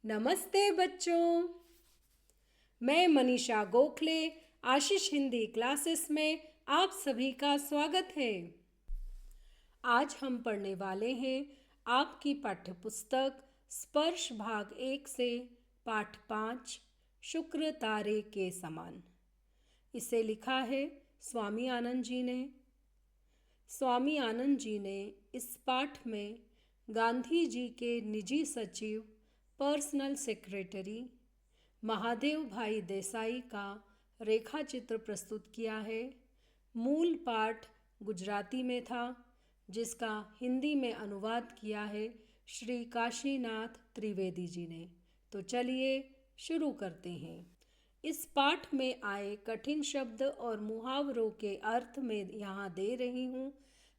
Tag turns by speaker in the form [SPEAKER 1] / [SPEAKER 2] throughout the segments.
[SPEAKER 1] नमस्ते बच्चों, मैं मनीषा गोखले आशीष हिंदी क्लासेस में आप सभी का स्वागत है। आज हम पढ़ने वाले हैं आपकी पाठ्यपुस्तक स्पर्श भाग 1 से पाठ 5 शुक्र तारे के समान। इसे लिखा है स्वामी आनंद जी ने। स्वामी आनंद जी ने इस पाठ में गांधी जी के निजी सचिव पर्सनल सेक्रेटरी महादेव भाई देसाई का रेखा चित्र प्रस्तुत किया है। मूल पाठ गुजराती में था, जिसका हिंदी में अनुवाद किया है श्री काशीनाथ त्रिवेदी जी ने। तो चलिए शुरू करते हैं। इस पाठ में आए कठिन शब्द और मुहावरों के अर्थ में यहाँ दे रही हूँ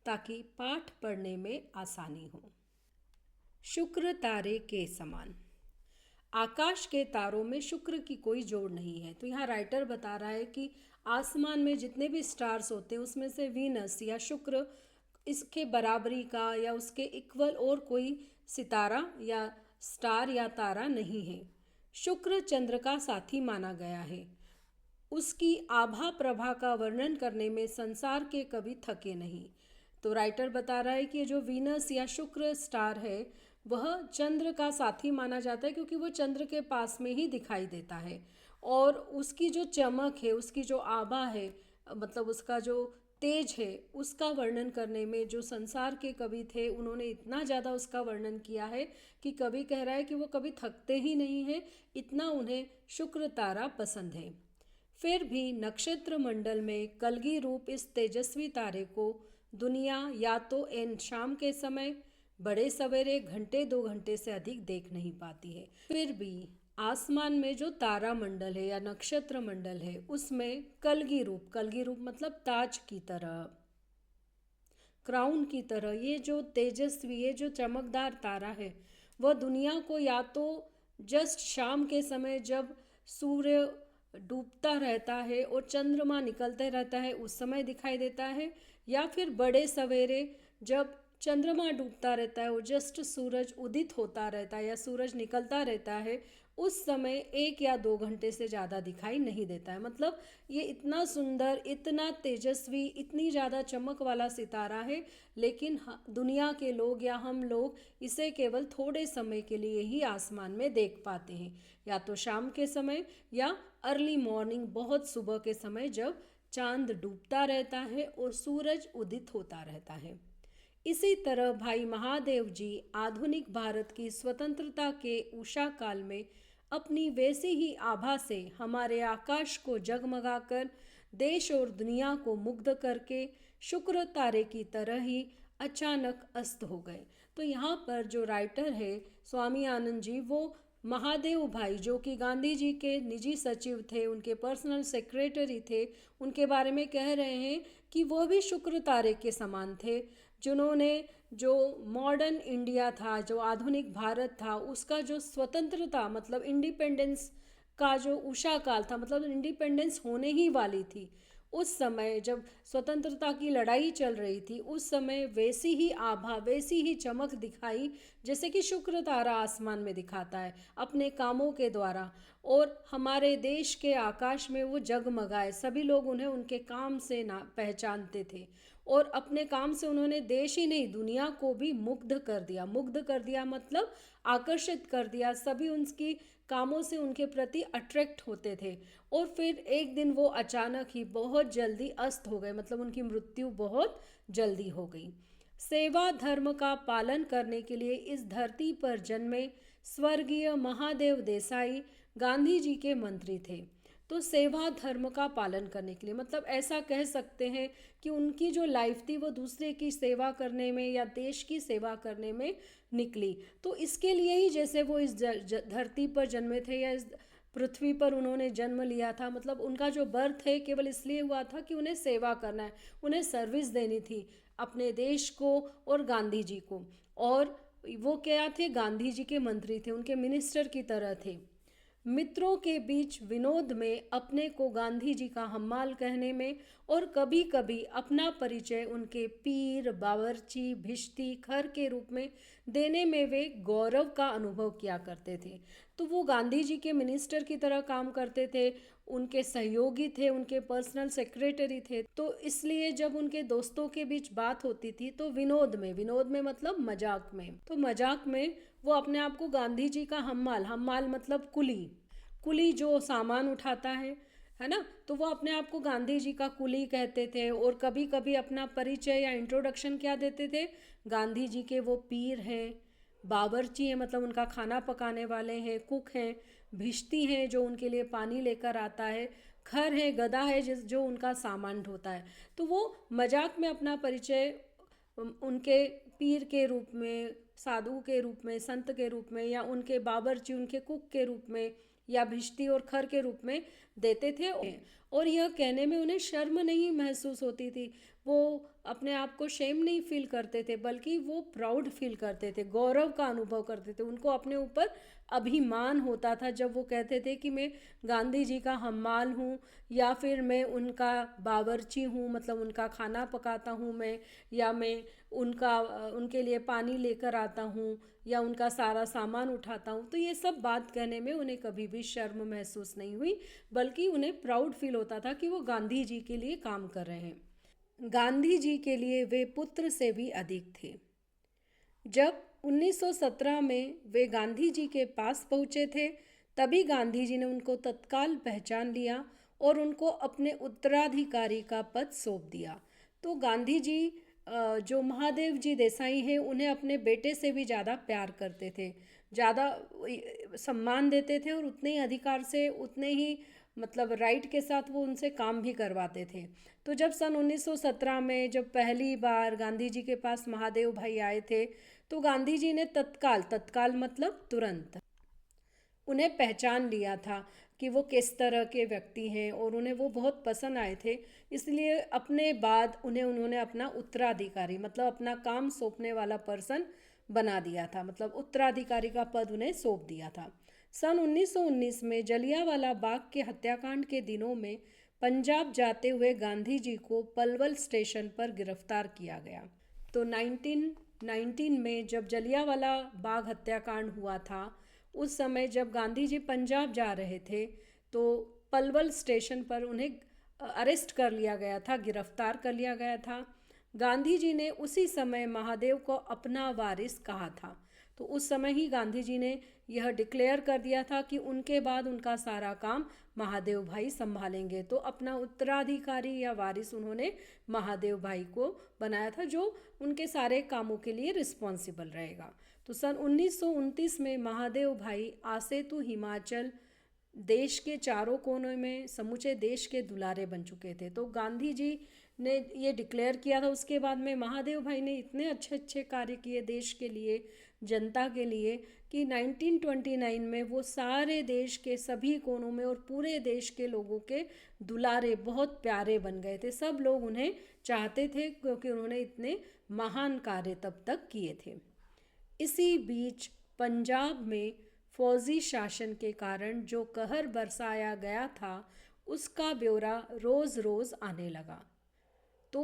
[SPEAKER 1] ताकि पाठ पढ़ने में आसानी हो। शुक्र तारे के समान। आकाश के तारों में शुक्र की कोई जोड़ नहीं है। तो यहाँ राइटर बता रहा है कि आसमान में जितने भी स्टार्स होते हैं उसमें से वीनस या शुक्र इसके बराबरी का या उसके इक्वल और कोई सितारा या स्टार या तारा नहीं है। शुक्र चंद्र का साथी माना गया है। उसकी आभा प्रभा का वर्णन करने में संसार के कभी थके नहीं। तो राइटर बता रहा है कि जो वीनस या शुक्र स्टार है वह चंद्र का साथी माना जाता है, क्योंकि वो चंद्र के पास में ही दिखाई देता है और उसकी जो चमक है, उसकी जो आभा है, मतलब उसका जो तेज है, उसका वर्णन करने में जो संसार के कवि थे उन्होंने इतना ज़्यादा उसका वर्णन किया है कि कवि कह रहा है कि वो कभी थकते ही नहीं है, इतना उन्हें शुक्र तारा पसंद है। फिर भी नक्षत्र मंडल में कलगी रूप इस तेजस्वी तारे को दुनिया या तो एन शाम के समय बड़े सवेरे घंटे 2 घंटे से अधिक देख नहीं पाती है। फिर भी आसमान में जो तारा मंडल है या नक्षत्र मंडल है उसमें कलगी रूप मतलब ताज की तरह, क्राउन की तरह, ये जो तेजस्वी, ये जो चमकदार तारा है वह दुनिया को या तो जस्ट शाम के समय जब सूर्य डूबता रहता है और चंद्रमा निकलते रहता है उस समय दिखाई देता है, या फिर बड़े सवेरे जब चंद्रमा डूबता रहता है और जस्ट सूरज उदित होता रहता है या सूरज निकलता रहता है उस समय 1 या 2 घंटे से ज़्यादा दिखाई नहीं देता है। मतलब ये इतना सुंदर, इतना तेजस्वी, इतनी ज़्यादा चमक वाला सितारा है, लेकिन दुनिया के लोग या हम लोग इसे केवल थोड़े समय के लिए ही आसमान में देख पाते हैं, या तो शाम के समय या अर्ली मॉर्निंग, बहुत सुबह के समय जब चांद डूबता रहता है और सूरज उदित होता रहता है। इसी तरह भाई महादेव जी आधुनिक भारत की स्वतंत्रता के उषा काल में अपनी वैसी ही आभा से हमारे आकाश को जगमगाकर देश और दुनिया को मुग्ध करके शुक्र तारे की तरह ही अचानक अस्त हो गए। तो यहाँ पर जो राइटर है स्वामी आनंद जी, वो महादेव भाई जो कि गांधी जी के निजी सचिव थे, उनके पर्सनल सेक्रेटरी थे, उनके बारे में कह रहे हैं कि वो भी शुक्र तारे के समान थे, जिन्होंने जो मॉडर्न इंडिया था, जो आधुनिक भारत था, उसका जो स्वतंत्रता मतलब इंडिपेंडेंस का जो उषा काल था, मतलब इंडिपेंडेंस होने ही वाली थी, उस समय जब स्वतंत्रता की लड़ाई चल रही थी, उस समय वैसी ही आभा, वैसी ही चमक दिखाई जैसे कि शुक्र तारा आसमान में दिखाता है अपने कामों के द्वारा, और हमारे देश के आकाश में वो जगमगाए। सभी लोग उन्हें उनके काम से ना पहचानते थे और अपने काम से उन्होंने देश ही नहीं दुनिया को भी मुग्ध कर दिया मतलब आकर्षित कर दिया। सभी उनकी कामों से उनके प्रति अट्रैक्ट होते थे और फिर एक दिन वो अचानक ही बहुत जल्दी अस्त हो गए, मतलब उनकी मृत्यु बहुत जल्दी हो गई। सेवा धर्म का पालन करने के लिए इस धरती पर जन्मे स्वर्गीय महादेव देसाई गांधी जी के मंत्री थे। तो सेवा धर्म का पालन करने के लिए मतलब ऐसा कह सकते हैं कि उनकी जो लाइफ थी वो दूसरे की सेवा करने में या देश की सेवा करने में निकली। तो इसके लिए ही जैसे वो इस धरती पर जन्मे थे या इस पृथ्वी पर उन्होंने जन्म लिया था, मतलब उनका जो बर्थ है केवल इसलिए हुआ था कि उन्हें सेवा करना है, उन्हें सर्विस देनी थी अपने देश को और गांधी जी को। और वो क्या थे, गांधी जी के मंत्री थे, उनके मिनिस्टर की तरह थे। मित्रों के बीच विनोद में अपने को गांधी जी का हम्माल कहने में और कभी कभी अपना परिचय उनके पीर, बावर्ची, भिश्ती, खर के रूप में देने में वे गौरव का अनुभव किया करते थे। तो वो गांधी जी के मिनिस्टर की तरह काम करते थे, उनके सहयोगी थे, उनके पर्सनल सेक्रेटरी थे। तो इसलिए जब उनके दोस्तों के बीच बात होती थी तो विनोद में मतलब मजाक में, तो मजाक में वो अपने आप को गांधी जी का हम्माल, हम्माल मतलब कुली, कुली जो सामान उठाता है ना, तो वो अपने आप को गांधी जी का कुली कहते थे। और कभी कभी अपना परिचय या इंट्रोडक्शन क्या देते थे, गांधी जी के वो पीर हैं, बावर्ची हैं मतलब उनका खाना पकाने वाले हैं, कुक हैं, भिश्ती हैं जो उनके लिए पानी लेकर आता है, खर है, गधा है जो उनका सामान ढोता है। तो वो मजाक में अपना परिचय उनके पीर के रूप में, साधु के रूप में, संत के रूप में, या उनके बावर्ची, उनके कुक के रूप में, या भिश्ती और खर के रूप में देते थे। और यह कहने में उन्हें शर्म नहीं महसूस होती थी, वो अपने आप को शेम नहीं फील करते थे, बल्कि वो प्राउड फील करते थे, गौरव का अनुभव करते थे। उनको अपने ऊपर अभिमान होता था जब वो कहते थे कि मैं गांधी जी का हम्माल हूँ, या फिर मैं उनका बावर्ची हूँ मतलब उनका खाना पकाता हूँ मैं, या मैं उनके लिए पानी लेकर आता हूँ, या उनका सारा सामान उठाता हूँ। तो ये सब बात कहने में उन्हें कभी भी शर्म महसूस नहीं हुई, बल्कि उन्हें प्राउड फील होता था कि वो गांधी जी के लिए काम कर रहे हैं। गांधी जी के लिए वे पुत्र से भी अधिक थे। जब 1917 में वे गांधी जी के पास पहुँचे थे, तभी गांधी जी ने उनको तत्काल पहचान लिया और उनको अपने उत्तराधिकारी का पद सौंप दिया। तो गांधी जी जो महादेव जी देसाई हैं, उन्हें अपने बेटे से भी ज़्यादा प्यार करते थे, ज़्यादा सम्मान देते थे, और उतने ही अधिकार से, उतने ही मतलब राइट के साथ वो उनसे काम भी करवाते थे। तो जब सन 1917 में जब पहली बार गांधी जी के पास महादेव भाई आए थे, तो गांधी जी ने तत्काल मतलब तुरंत उन्हें पहचान लिया था कि वो किस तरह के व्यक्ति हैं, और उन्हें वो बहुत पसंद आए थे। इसलिए अपने बाद उन्होंने अपना उत्तराधिकारी मतलब अपना काम सौंपने वाला पर्सन बना दिया था, मतलब उत्तराधिकारी का पद उन्हें सौंप दिया था। सन 1919 में जलियांवाला बाग के हत्याकांड के दिनों में पंजाब जाते हुए गांधी जी को पलवल स्टेशन पर गिरफ्तार किया गया। तो 1919 में जब जलियांवाला बाग हत्याकांड हुआ था, उस समय जब गांधी जी पंजाब जा रहे थे, तो पलवल स्टेशन पर उन्हें अरेस्ट कर लिया गया था, गिरफ्तार कर लिया गया था। गांधी जी ने उसी समय महादेव को अपना वारिस कहा था। तो उस समय ही गांधी जी ने यह डिक्लेयर कर दिया था कि उनके बाद उनका सारा काम महादेव भाई संभालेंगे। तो अपना उत्तराधिकारी या वारिस उन्होंने महादेव भाई को बनाया था, जो उनके सारे कामों के लिए रिस्पॉन्सिबल रहेगा। तो सन 1929 में महादेव भाई आसेतु हिमाचल देश के चारों कोनों में समूचे देश के दुलारे बन चुके थे। तो गांधी जी ने ये डिक्लेयर किया था, उसके बाद में महादेव भाई ने इतने अच्छे अच्छे कार्य किए देश के लिए, जनता के लिए, कि 1929 में वो सारे देश के सभी कोनों में और पूरे देश के लोगों के दुलारे, बहुत प्यारे बन गए थे। सब लोग उन्हें चाहते थे क्योंकि उन्होंने इतने महान कार्य तब तक किए थे। इसी बीच पंजाब में फौजी शासन के कारण जो कहर बरसाया गया था, उसका ब्यौरा रोज़ रोज़ आने लगा। तो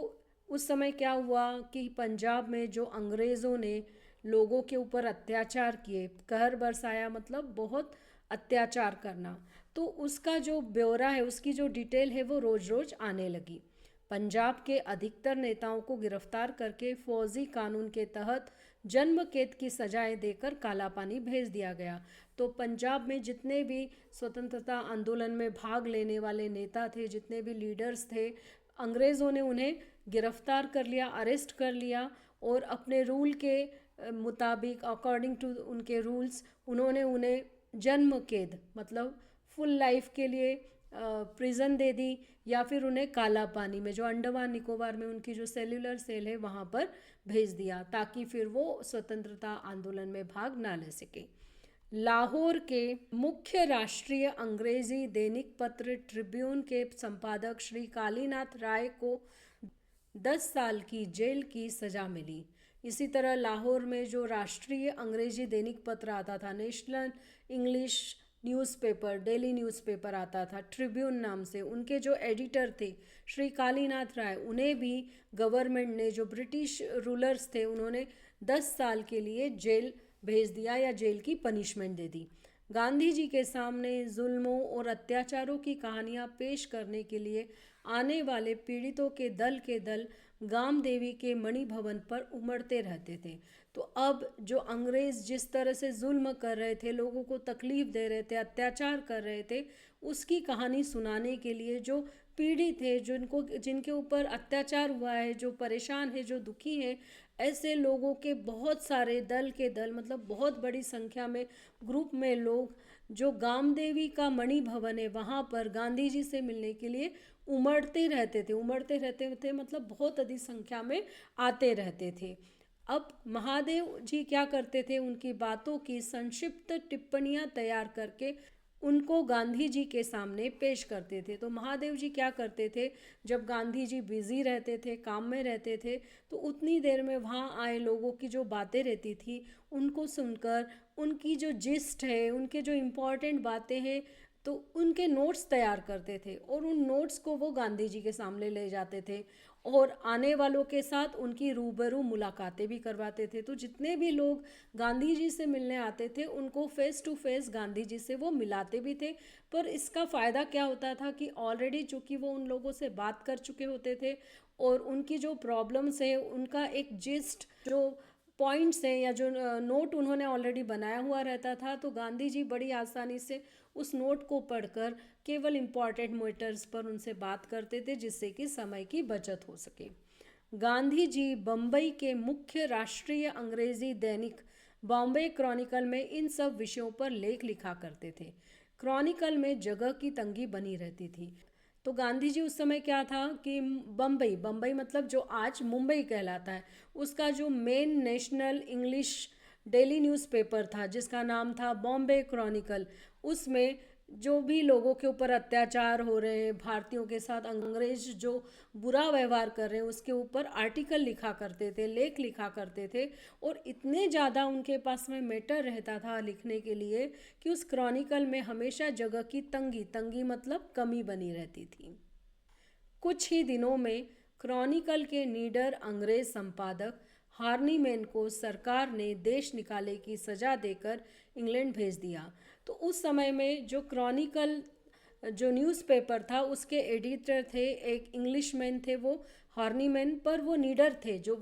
[SPEAKER 1] उस समय क्या हुआ कि पंजाब में जो अंग्रेज़ों ने लोगों के ऊपर अत्याचार किए, कहर बरसाया मतलब बहुत अत्याचार करना, तो उसका जो ब्यौरा है, उसकी जो डिटेल है, वो रोज़ रोज़ आने लगी। पंजाब के अधिकतर नेताओं को गिरफ्तार करके फौजी कानून के तहत जन्म कैद की सजाएं देकर कालापानी भेज दिया गया। तो पंजाब में जितने भी स्वतंत्रता आंदोलन में भाग लेने वाले नेता थे, जितने भी लीडर्स थे, अंग्रेज़ों ने उन्हें गिरफ्तार कर लिया, अरेस्ट कर लिया, और अपने रूल के मुताबिक, अकॉर्डिंग टू उनके रूल्स, उन्होंने उन्हें जन्म कैद मतलब फुल लाइफ के लिए प्रिजन दे दी, या फिर उन्हें काला पानी में, जो अंडमान निकोबार में उनकी जो सेल्युलर सेल है, वहाँ पर भेज दिया, ताकि फिर वो स्वतंत्रता आंदोलन में भाग ना ले सके। लाहौर के मुख्य राष्ट्रीय अंग्रेजी दैनिक पत्र ट्रिब्यून के संपादक श्री कालीनाथ राय को 10 साल की जेल की सज़ा मिली। इसी तरह लाहौर में जो राष्ट्रीय अंग्रेजी दैनिक पत्र आता था, national English newspaper, daily newspaper आता था ट्रिब्यून नाम से, उनके जो एडिटर थे श्री कालीनाथ राय, उन्हें भी गवर्नमेंट ने, जो ब्रिटिश रूलर्स थे, उन्होंने 10 साल के लिए जेल भेज दिया या जेल की पनिशमेंट दे दी। गांधी जी के सामने जुल्मों और अत्याचारों की कहानियाँ पेश करने के लिए आने वाले पीड़ितों के दल गाम देवी के मणि भवन पर उमड़ते रहते थे। तो अब जो अंग्रेज़ जिस तरह से जुल्म कर रहे थे, लोगों को तकलीफ़ दे रहे थे, अत्याचार कर रहे थे, उसकी कहानी सुनाने के लिए जो पीड़ित है, जिनके ऊपर अत्याचार हुआ है, जो परेशान है, जो दुखी है, ऐसे लोगों के बहुत सारे दल के दल, मतलब बहुत बड़ी संख्या में ग्रुप में लोग जो गाम देवी का मणि भवन है वहाँ पर गांधी जी से मिलने के लिए उमड़ते रहते थे, मतलब बहुत अधिक संख्या में आते रहते थे। अब महादेव जी क्या करते थे, उनकी बातों की संक्षिप्त टिप्पणियाँ तैयार करके उनको गांधी जी के सामने पेश करते थे। तो महादेव जी क्या करते थे, जब गांधी जी बिज़ी रहते थे, काम में रहते थे, तो उतनी देर में वहाँ आए लोगों की जो बातें रहती थी उनको सुनकर उनकी जो जिस्ट है, उनके जो इम्पोर्टेंट बातें हैं, तो उनके नोट्स तैयार करते थे और उन नोट्स को वो गांधी जी के सामने ले जाते थे और आने वालों के साथ उनकी रूबरू मुलाकातें भी करवाते थे। तो जितने भी लोग गांधी जी से मिलने आते थे उनको face to face Gandhi ji से वो मिलाते भी थे। पर इसका फ़ायदा क्या होता था कि ऑलरेडी चूँकि वो उन लोगों से बात कर चुके होते थे और उनकी जो प्रॉब्लम्स है उनका एक जिस्ट, जो पॉइंट्स हैं या जो नोट उन्होंने ऑलरेडी बनाया हुआ रहता था, तो गांधी जी बड़ी आसानी से उस नोट को पढ़कर केवल इम्पॉर्टेंट मैटर्स पर उनसे बात करते थे, जिससे कि समय की बचत हो सके। गांधी जी बम्बई के मुख्य राष्ट्रीय अंग्रेजी दैनिक बॉम्बे क्रॉनिकल में इन सब विषयों पर लेख लिखा करते थे। क्रॉनिकल में जगह की तंगी बनी रहती थी, तो गांधी जी उस समय क्या था कि बम्बई मतलब जो आज मुंबई कहलाता है, उसका जो main national English daily newspaper था जिसका नाम था बॉम्बे क्रॉनिकल, उसमें जो भी लोगों के ऊपर अत्याचार हो रहे हैं, भारतीयों के साथ अंग्रेज जो बुरा व्यवहार कर रहे हैं, उसके ऊपर आर्टिकल लिखा करते थे, लेख लिखा करते थे। और इतने ज़्यादा उनके पास में मैटर रहता था लिखने के लिए कि उस क्रॉनिकल में हमेशा जगह की तंगी मतलब कमी बनी रहती थी। कुछ ही दिनों में क्रॉनिकल के नीडर अंग्रेज संपादक हार्नीमैन को सरकार ने देश निकाले की सज़ा देकर इंग्लैंड भेज दिया। तो उस समय में जो क्रॉनिकल जो न्यूज़पेपर था उसके एडिटर थे एक इंग्लिशमैन थे, वो हार्नीमैन, पर वो नीडर थे, जो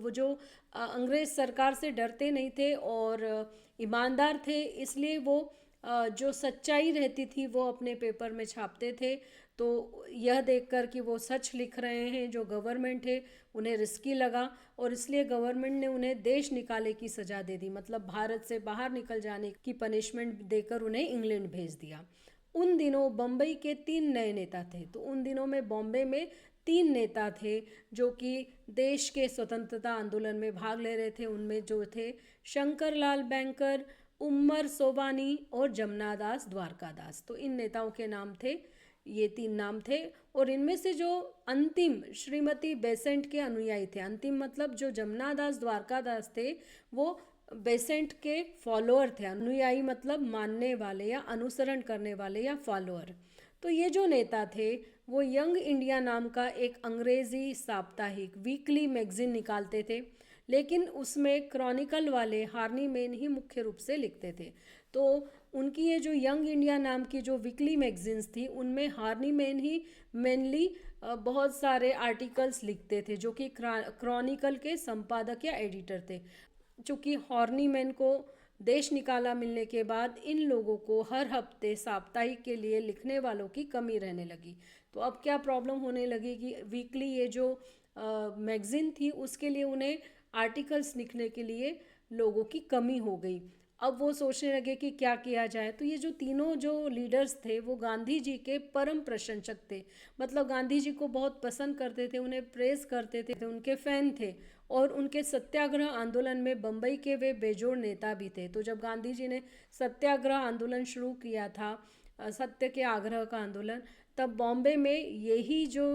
[SPEAKER 1] अंग्रेज़ सरकार से डरते नहीं थे और ईमानदार थे, इसलिए वो जो सच्चाई रहती थी वो अपने पेपर में छापते थे। तो यह देखकर कि वो सच लिख रहे हैं, जो गवर्नमेंट है उन्हें रिस्की लगा और इसलिए गवर्नमेंट ने उन्हें देश निकाले की सज़ा दे दी, मतलब भारत से बाहर निकल जाने की पनिशमेंट देकर उन्हें इंग्लैंड भेज दिया। उन दिनों बम्बई के 3 नए नेता थे। तो उन दिनों में बॉम्बे में 3 नेता थे जो कि देश के स्वतंत्रता आंदोलन में भाग ले रहे थे। उनमें जो थे शंकरलाल बैंकर, उमर सोबानी और जमनादास द्वारकादास। तो इन नेताओं के नाम थे, ये 3 नाम थे। और इनमें से जो अंतिम श्रीमती बेसेंट के अनुयायी थे, अंतिम मतलब जो जमनादास द्वारकादास थे वो बेसेंट के फॉलोअर थे। अनुयायी मतलब मानने वाले या अनुसरण करने वाले या फॉलोअर। तो ये जो नेता थे वो यंग इंडिया नाम का एक अंग्रेज़ी साप्ताहिक वीकली मैगज़ीन निकालते थे, लेकिन उसमें क्रॉनिकल वाले हार्नीमैन ही मुख्य रूप से लिखते थे। तो उनकी ये जो यंग इंडिया नाम की जो वीकली मैगज़ीन्स थी उनमें हार्नीमैन ही मेनली बहुत सारे आर्टिकल्स लिखते थे, जो कि क्रॉनिकल के संपादक या एडिटर थे। चूँकि हार्नीमैन को देश निकाला मिलने के बाद इन लोगों को हर हफ्ते साप्ताहिक के लिए लिखने वालों की कमी रहने लगी। तो अब क्या प्रॉब्लम होने लगी कि वीकली ये जो मैगज़ीन थी उसके लिए उन्हें आर्टिकल्स लिखने के लिए लोगों की कमी हो गई। अब वो सोचने लगे कि क्या किया जाए। तो ये जो तीनों जो लीडर्स थे वो गांधी जी के परम प्रशंसक थे, मतलब गांधी जी को बहुत पसंद करते थे, उन्हें प्रेज़ करते थे, उनके फ़ैन थे और उनके सत्याग्रह आंदोलन में बम्बई के वे बेजोड़ नेता भी थे। तो जब गांधी जी ने सत्याग्रह आंदोलन शुरू किया था, सत्य के आग्रह का आंदोलन, तब बॉम्बे में यही जो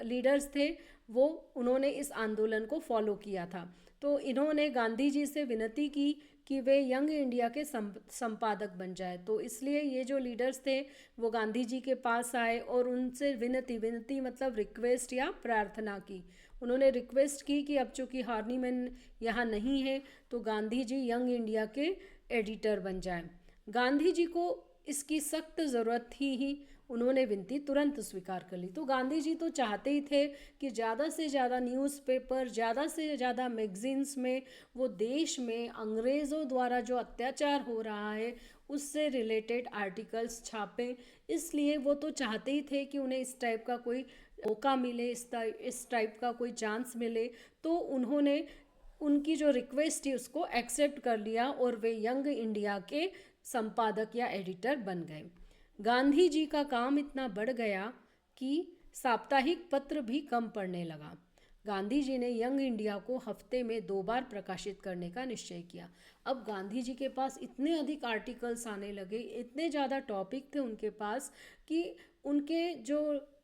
[SPEAKER 1] लीडर्स थे उन्होंने इस आंदोलन को फॉलो किया था। तो इन्होंने गांधी जी से विनती की कि वे यंग इंडिया के संपादक बन जाए। तो इसलिए ये जो लीडर्स थे वो गांधी जी के पास आए और उनसे विनती मतलब रिक्वेस्ट या प्रार्थना की। उन्होंने रिक्वेस्ट की कि अब चूँकि हार्नीमैन यहाँ नहीं है तो गांधी जी यंग इंडिया के एडिटर बन जाएं। गांधी जी को इसकी सख्त ज़रूरत थी ही। उन्होंने विनती तुरंत स्वीकार कर ली। तो गांधी जी तो चाहते ही थे कि ज़्यादा से ज़्यादा न्यूज़पेपर, ज़्यादा से ज़्यादा मैगजीन्स में वो देश में अंग्रेज़ों द्वारा जो अत्याचार हो रहा है उससे रिलेटेड आर्टिकल्स छापें। इसलिए वो तो चाहते ही थे कि उन्हें इस टाइप का कोई मौका मिले, इस टाइप का कोई चांस मिले। तो उन्होंने उनकी जो रिक्वेस्ट थी उसको एक्सेप्ट कर लिया और वे यंग इंडिया के संपादक या एडिटर बन गए। गांधी जी का काम इतना बढ़ गया कि साप्ताहिक पत्र भी कम पड़ने लगा। गांधी जी ने यंग इंडिया को हफ्ते में 2 बार प्रकाशित करने का निश्चय किया। अब गांधी जी के पास इतने अधिक आर्टिकल्स आने लगे, इतने ज़्यादा टॉपिक थे उनके पास कि उनके जो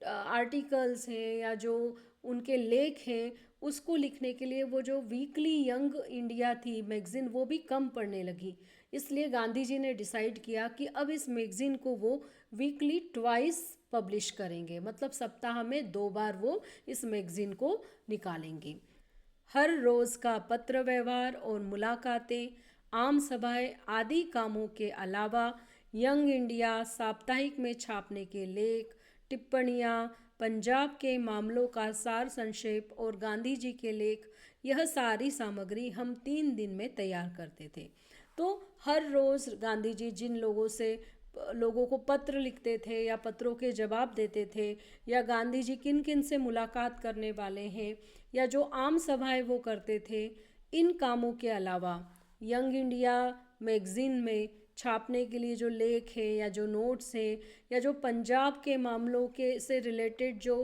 [SPEAKER 1] आर्टिकल्स हैं या जो उनके लेख हैं उसको लिखने के लिए वो जो वीकली यंग इंडिया थी मैगज़ीन वो भी कम पड़ने लगी। इसलिए गांधी जी ने डिसाइड किया कि अब इस मैगज़ीन को वो वीकली ट्वाइस पब्लिश करेंगे, मतलब सप्ताह में 2 बार वो इस मैगज़ीन को निकालेंगे। हर रोज़ का पत्र व्यवहार और मुलाकातें, आम सभाएं आदि कामों के अलावा यंग इंडिया साप्ताहिक में छापने के लेख, टिप्पणियाँ, पंजाब के मामलों का सार संक्षेप और गांधी जी के लेख, यह सारी सामग्री हम 3 दिन में तैयार करते थे। तो हर रोज़ गांधी जी जिन लोगों को पत्र लिखते थे या पत्रों के जवाब देते थे या गांधी जी किन किन से मुलाकात करने वाले हैं या जो आम सभाएं वो करते थे, इन कामों के अलावा यंग इंडिया मैगज़ीन में छापने के लिए जो लेख है या जो नोट्स है या जो पंजाब के मामलों के से रिलेटेड जो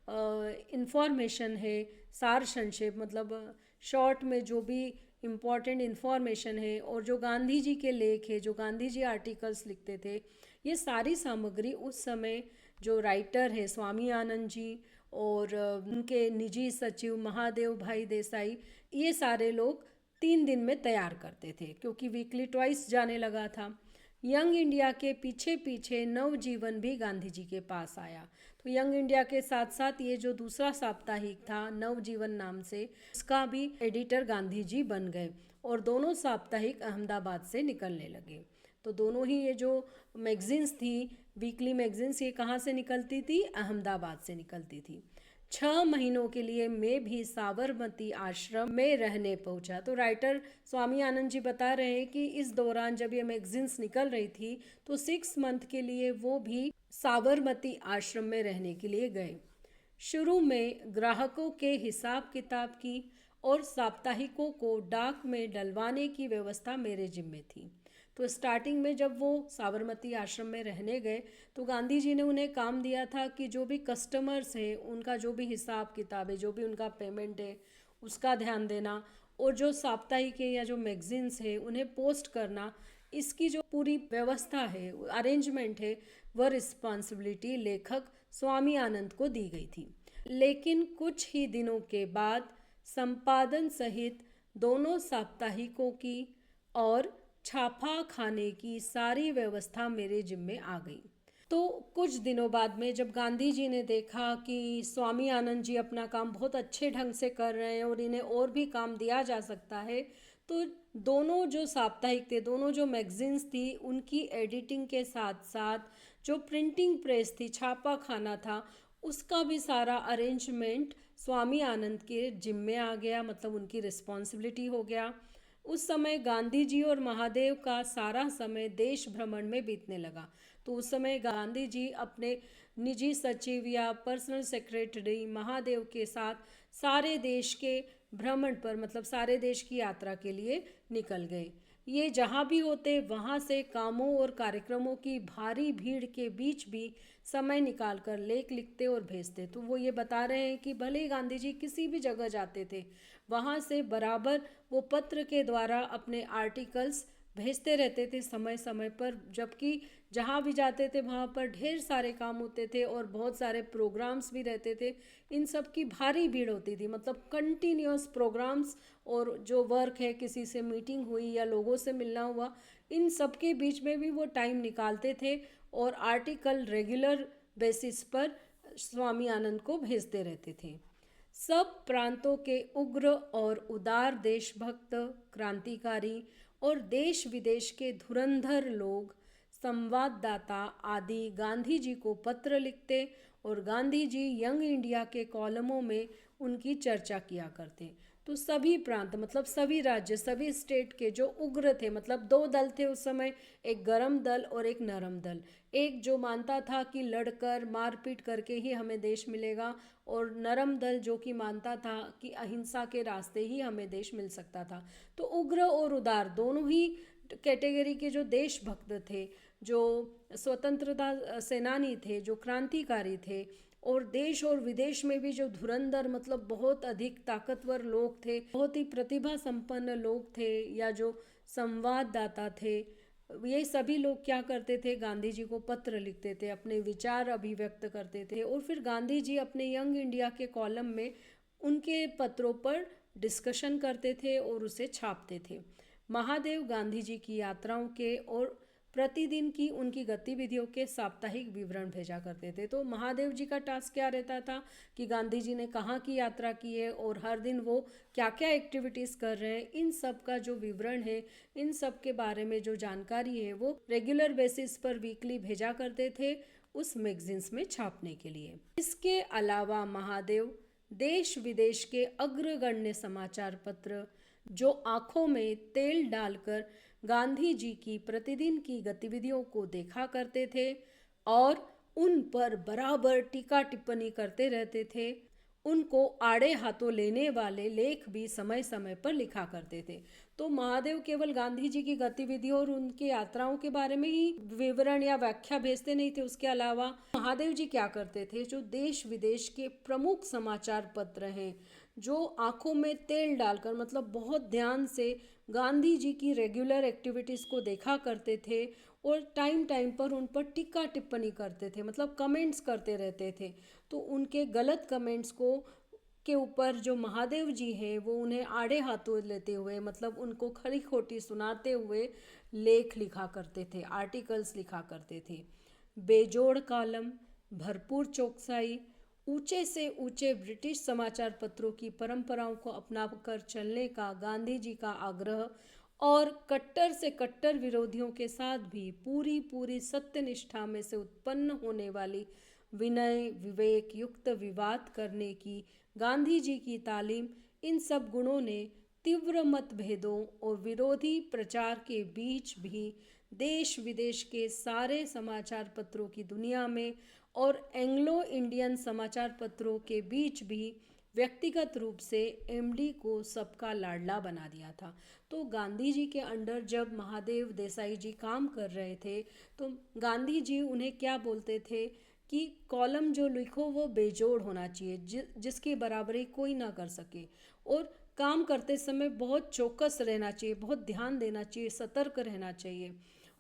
[SPEAKER 1] इंफॉर्मेशन है, सार संक्षेप मतलब शॉर्ट में जो भी इम्पॉर्टेंट इन्फॉर्मेशन है और जो गांधी जी के लेख है, जो गांधी जी आर्टिकल्स लिखते थे, ये सारी सामग्री उस समय जो राइटर है स्वामी आनंद जी और उनके निजी सचिव महादेव भाई देसाई, ये सारे लोग 3 दिन में तैयार करते थे क्योंकि वीकली ट्वाइस जाने लगा था। यंग इंडिया के पीछे पीछे नवजीवन भी गांधी जी के पास आया। तो यंग इंडिया के साथ साथ ये जो दूसरा साप्ताहिक था नवजीवन नाम से, उसका भी एडिटर गांधी जी बन गए और दोनों साप्ताहिक अहमदाबाद से निकलने लगे। तो दोनों ही ये जो मैगजीन्स थी, वीकली मैगजीन्स, ये कहाँ से निकलती थी? अहमदाबाद से निकलती थी। 6 महीनों के लिए मैं भी साबरमती आश्रम में रहने पहुंचा। तो राइटर स्वामी आनंद जी बता रहे हैं कि इस दौरान जब ये मैगजीन्स निकल रही थी तो 6 मंथ के लिए वो भी साबरमती आश्रम में रहने के लिए गए। शुरू में ग्राहकों के हिसाब किताब की और साप्ताहिकों को डाक में डलवाने की व्यवस्था मेरे जिम्मे थी। तो स्टार्टिंग में जब वो साबरमती आश्रम में रहने गए तो गांधी जी ने उन्हें काम दिया था कि जो भी कस्टमर्स हैं उनका जो भी हिसाब किताब है, जो भी उनका पेमेंट है, उसका ध्यान देना और जो साप्ताहिक है या जो मैगजीन्स है उन्हें पोस्ट करना, इसकी जो पूरी व्यवस्था है, अरेंजमेंट है, वह रिस्पॉन्सिबिलिटी लेखक स्वामी आनंद को दी गई थी। लेकिन कुछ ही दिनों के बाद संपादन सहित दोनों साप्ताहिकों की और छापा खाने की सारी व्यवस्था मेरे जिम्मे आ गई। तो कुछ दिनों बाद में जब गांधी जी ने देखा कि स्वामी आनंद जी अपना काम बहुत अच्छे ढंग से कर रहे हैं और इन्हें और भी काम दिया जा सकता है, तो दोनों जो साप्ताहिक थे, दोनों जो मैगजीन्स थी, उनकी एडिटिंग के साथ साथ जो प्रिंटिंग प्रेस थी, छापा खाना था, उसका भी सारा अरेंजमेंट स्वामी आनंद के जिम्मे आ गया, मतलब उनकी रिस्पॉन्सिबिलिटी हो गया। उस समय गांधी जी और महादेव का सारा समय देश भ्रमण में बीतने लगा। तो उस समय गांधी जी अपने निजी सचिव या पर्सनल सेक्रेटरी महादेव के साथ सारे देश के भ्रमण पर, मतलब सारे देश की यात्रा के लिए निकल गए। ये जहाँ भी होते वहाँ से कामों और कार्यक्रमों की भारी भीड़ के बीच भी समय निकालकर लेख लिखते और भेजते। तो वो ये बता रहे हैं कि भले ही गांधी जी किसी भी जगह जाते थे, वहाँ से बराबर वो पत्र के द्वारा अपने आर्टिकल्स भेजते रहते थे समय समय पर, जबकि जहाँ भी जाते थे वहाँ पर ढेर सारे काम होते थे और बहुत सारे प्रोग्राम्स भी रहते थे। इन सब की भारी भीड़ होती थी, मतलब कंटिन्यूअस प्रोग्राम्स, और जो वर्क है, किसी से मीटिंग हुई या लोगों से मिलना हुआ, इन सब के बीच में भी वो टाइम निकालते थे और आर्टिकल रेगुलर बेसिस पर स्वामी आनंद को भेजते रहते थे। सब प्रांतों के उग्र और उदार देशभक्त क्रांतिकारी और देश विदेश के धुरंधर लोग, संवाददाता आदि गांधी जी को पत्र लिखते और गांधी जी यंग इंडिया के कॉलमों में उनकी चर्चा किया करते। तो सभी प्रांत, मतलब सभी राज्य, सभी स्टेट के जो उग्र थे, मतलब दो दल थे उस समय, एक गरम दल और एक नरम दल। एक जो मानता था कि लड़कर मारपीट करके ही हमें देश मिलेगा, और नरम दल जो कि मानता था कि अहिंसा के रास्ते ही हमें देश मिल सकता था। तो उग्र और उदार दोनों ही कैटेगरी के जो देशभक्त थे, जो स्वतंत्रता सेनानी थे, जो क्रांतिकारी थे, और देश और विदेश में भी जो धुरंधर, मतलब बहुत अधिक ताकतवर लोग थे, बहुत ही प्रतिभा संपन्न लोग थे, या जो संवाददाता थे, ये सभी लोग क्या करते थे, गांधी जी को पत्र लिखते थे, अपने विचार अभिव्यक्त करते थे, और फिर गांधी जी अपने यंग इंडिया के कॉलम में उनके पत्रों पर डिस्कशन करते थे और उसे छापते थे। महादेव गांधी जी की यात्राओं के और प्रतिदिन की उनकी गतिविधियों के साप्ताहिक विवरण भेजा करते थे। तो महादेव जी का टास्क क्या रहता था कि गांधी जी ने कहाँ की यात्रा की है और हर दिन वो क्या क्या एक्टिविटीज़ कर रहे हैं, इन सब का जो विवरण है, इन सब के बारे में जो जानकारी है, वो रेगुलर बेसिस पर वीकली भेजा करते थे उस मैगजीन्स में छापने के लिए। इसके अलावा महादेव देश विदेश के अग्रगण्य समाचार पत्र, जो आंखों में तेल डालकर गांधी जी की प्रतिदिन की गतिविधियों को देखा करते थे और उन पर बराबर टीका टिप्पणी करते रहते थे, उनको आड़े हाथों लेने वाले लेख भी समय समय पर लिखा करते थे। तो महादेव केवल गांधी जी की गतिविधियों और उनकी यात्राओं के बारे में ही विवरण या व्याख्या भेजते नहीं थे, उसके अलावा महादेव जी क्या करते थे, जो देश विदेश के प्रमुख समाचार पत्र हैं, जो आंखों में तेल डालकर, मतलब बहुत ध्यान से गांधी जी की रेगुलर एक्टिविटीज़ को देखा करते थे और टाइम टाइम पर उन पर टीका टिप्पणी करते थे, मतलब कमेंट्स करते रहते थे। तो उनके गलत कमेंट्स को के ऊपर जो महादेव जी हैं वो उन्हें आड़े हाथों लेते हुए, मतलब उनको खरी खोटी सुनाते हुए लेख लिखा करते थे, आर्टिकल्स लिखा करते थे। बेजोड़ कॉलम, भरपूर चौकसाई, ऊंचे से ऊंचे ब्रिटिश समाचार पत्रों की परंपराओं को अपनाकर चलने का गांधी जी का आग्रह, और कट्टर से कट्टर विरोधियों के साथ भी पूरी पूरी सत्यनिष्ठा में से उत्पन्न होने वाली विनय विवेक युक्त विवाद करने की गांधी जी की तालीम, इन सब गुणों ने तीव्र मतभेदों और विरोधी प्रचार के बीच भी देश विदेश के सारे समाचार पत्रों की दुनिया में और एंग्लो इंडियन समाचार पत्रों के बीच भी व्यक्तिगत रूप से एमडी को सबका लाडला बना दिया था। तो गांधी जी के अंडर जब महादेव देसाई जी काम कर रहे थे, तो गांधी जी उन्हें क्या बोलते थे कि कॉलम जो लिखो वो बेजोड़ होना चाहिए, जिसकी बराबरी कोई ना कर सके, और काम करते समय बहुत चौकस रहना चाहिए, बहुत ध्यान देना चाहिए, सतर्क रहना चाहिए।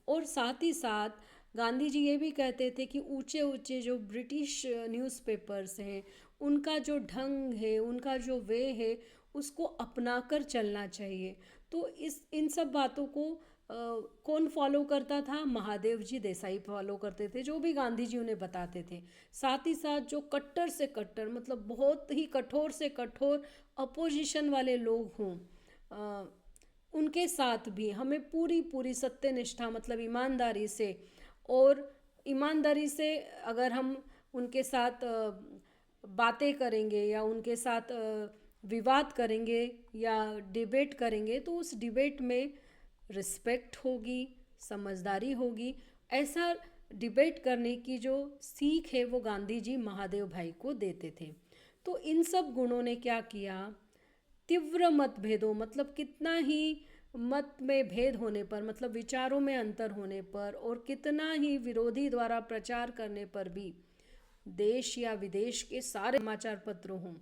[SPEAKER 1] और साथ ही साथ गांधी जी ये भी कहते थे कि ऊंचे ऊंचे जो ब्रिटिश न्यूज़पेपर्स हैं, उनका जो ढंग है, उनका जो वे है, उसको अपनाकर चलना चाहिए। तो इन सब बातों को कौन फॉलो करता था? महादेव जी देसाई फॉलो करते थे, जो भी गांधी जी उन्हें बताते थे। साथ ही साथ जो कट्टर से कट्टर, मतलब बहुत ही कठोर से कठोर अपोजिशन वाले लोग हों, उनके साथ भी हमें पूरी पूरी सत्यनिष्ठा, मतलब ईमानदारी से, और ईमानदारी से अगर हम उनके साथ बातें करेंगे या उनके साथ विवाद करेंगे या डिबेट करेंगे, तो उस डिबेट में रिस्पेक्ट होगी, समझदारी होगी। ऐसा डिबेट करने की जो सीख है वो गांधी जी महादेव भाई को देते थे। तो इन सब गुणों ने क्या किया, तीव्र मतभेदों, मतलब कितना ही मत में भेद होने पर, मतलब विचारों में अंतर होने पर, और कितना ही विरोधी द्वारा प्रचार करने पर भी देश या विदेश के सारे समाचार पत्र हों,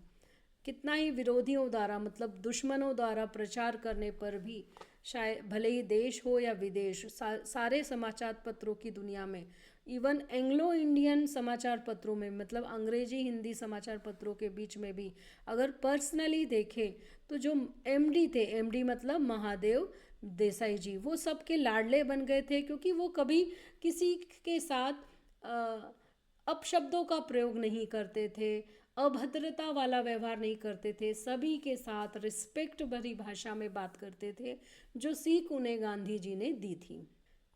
[SPEAKER 1] कितना ही विरोधियों द्वारा मतलब दुश्मनों द्वारा प्रचार करने पर भी, शायद भले ही देश हो या विदेश, सारे समाचार पत्रों की दुनिया में, इवन एंग्लो इंडियन समाचार पत्रों में, मतलब अंग्रेजी हिंदी समाचार पत्रों के बीच में भी अगर पर्सनली देखें तो जो एमडी थे, एमडी मतलब महादेव देसाई जी, वो सबके लाडले बन गए थे, क्योंकि वो कभी किसी के साथ अपशब्दों का प्रयोग नहीं करते थे, अभद्रता वाला व्यवहार नहीं करते थे, सभी के साथ रिस्पेक्ट भरी भाषा में बात करते थे, जो सीख उन्हें गांधी जी ने दी थी।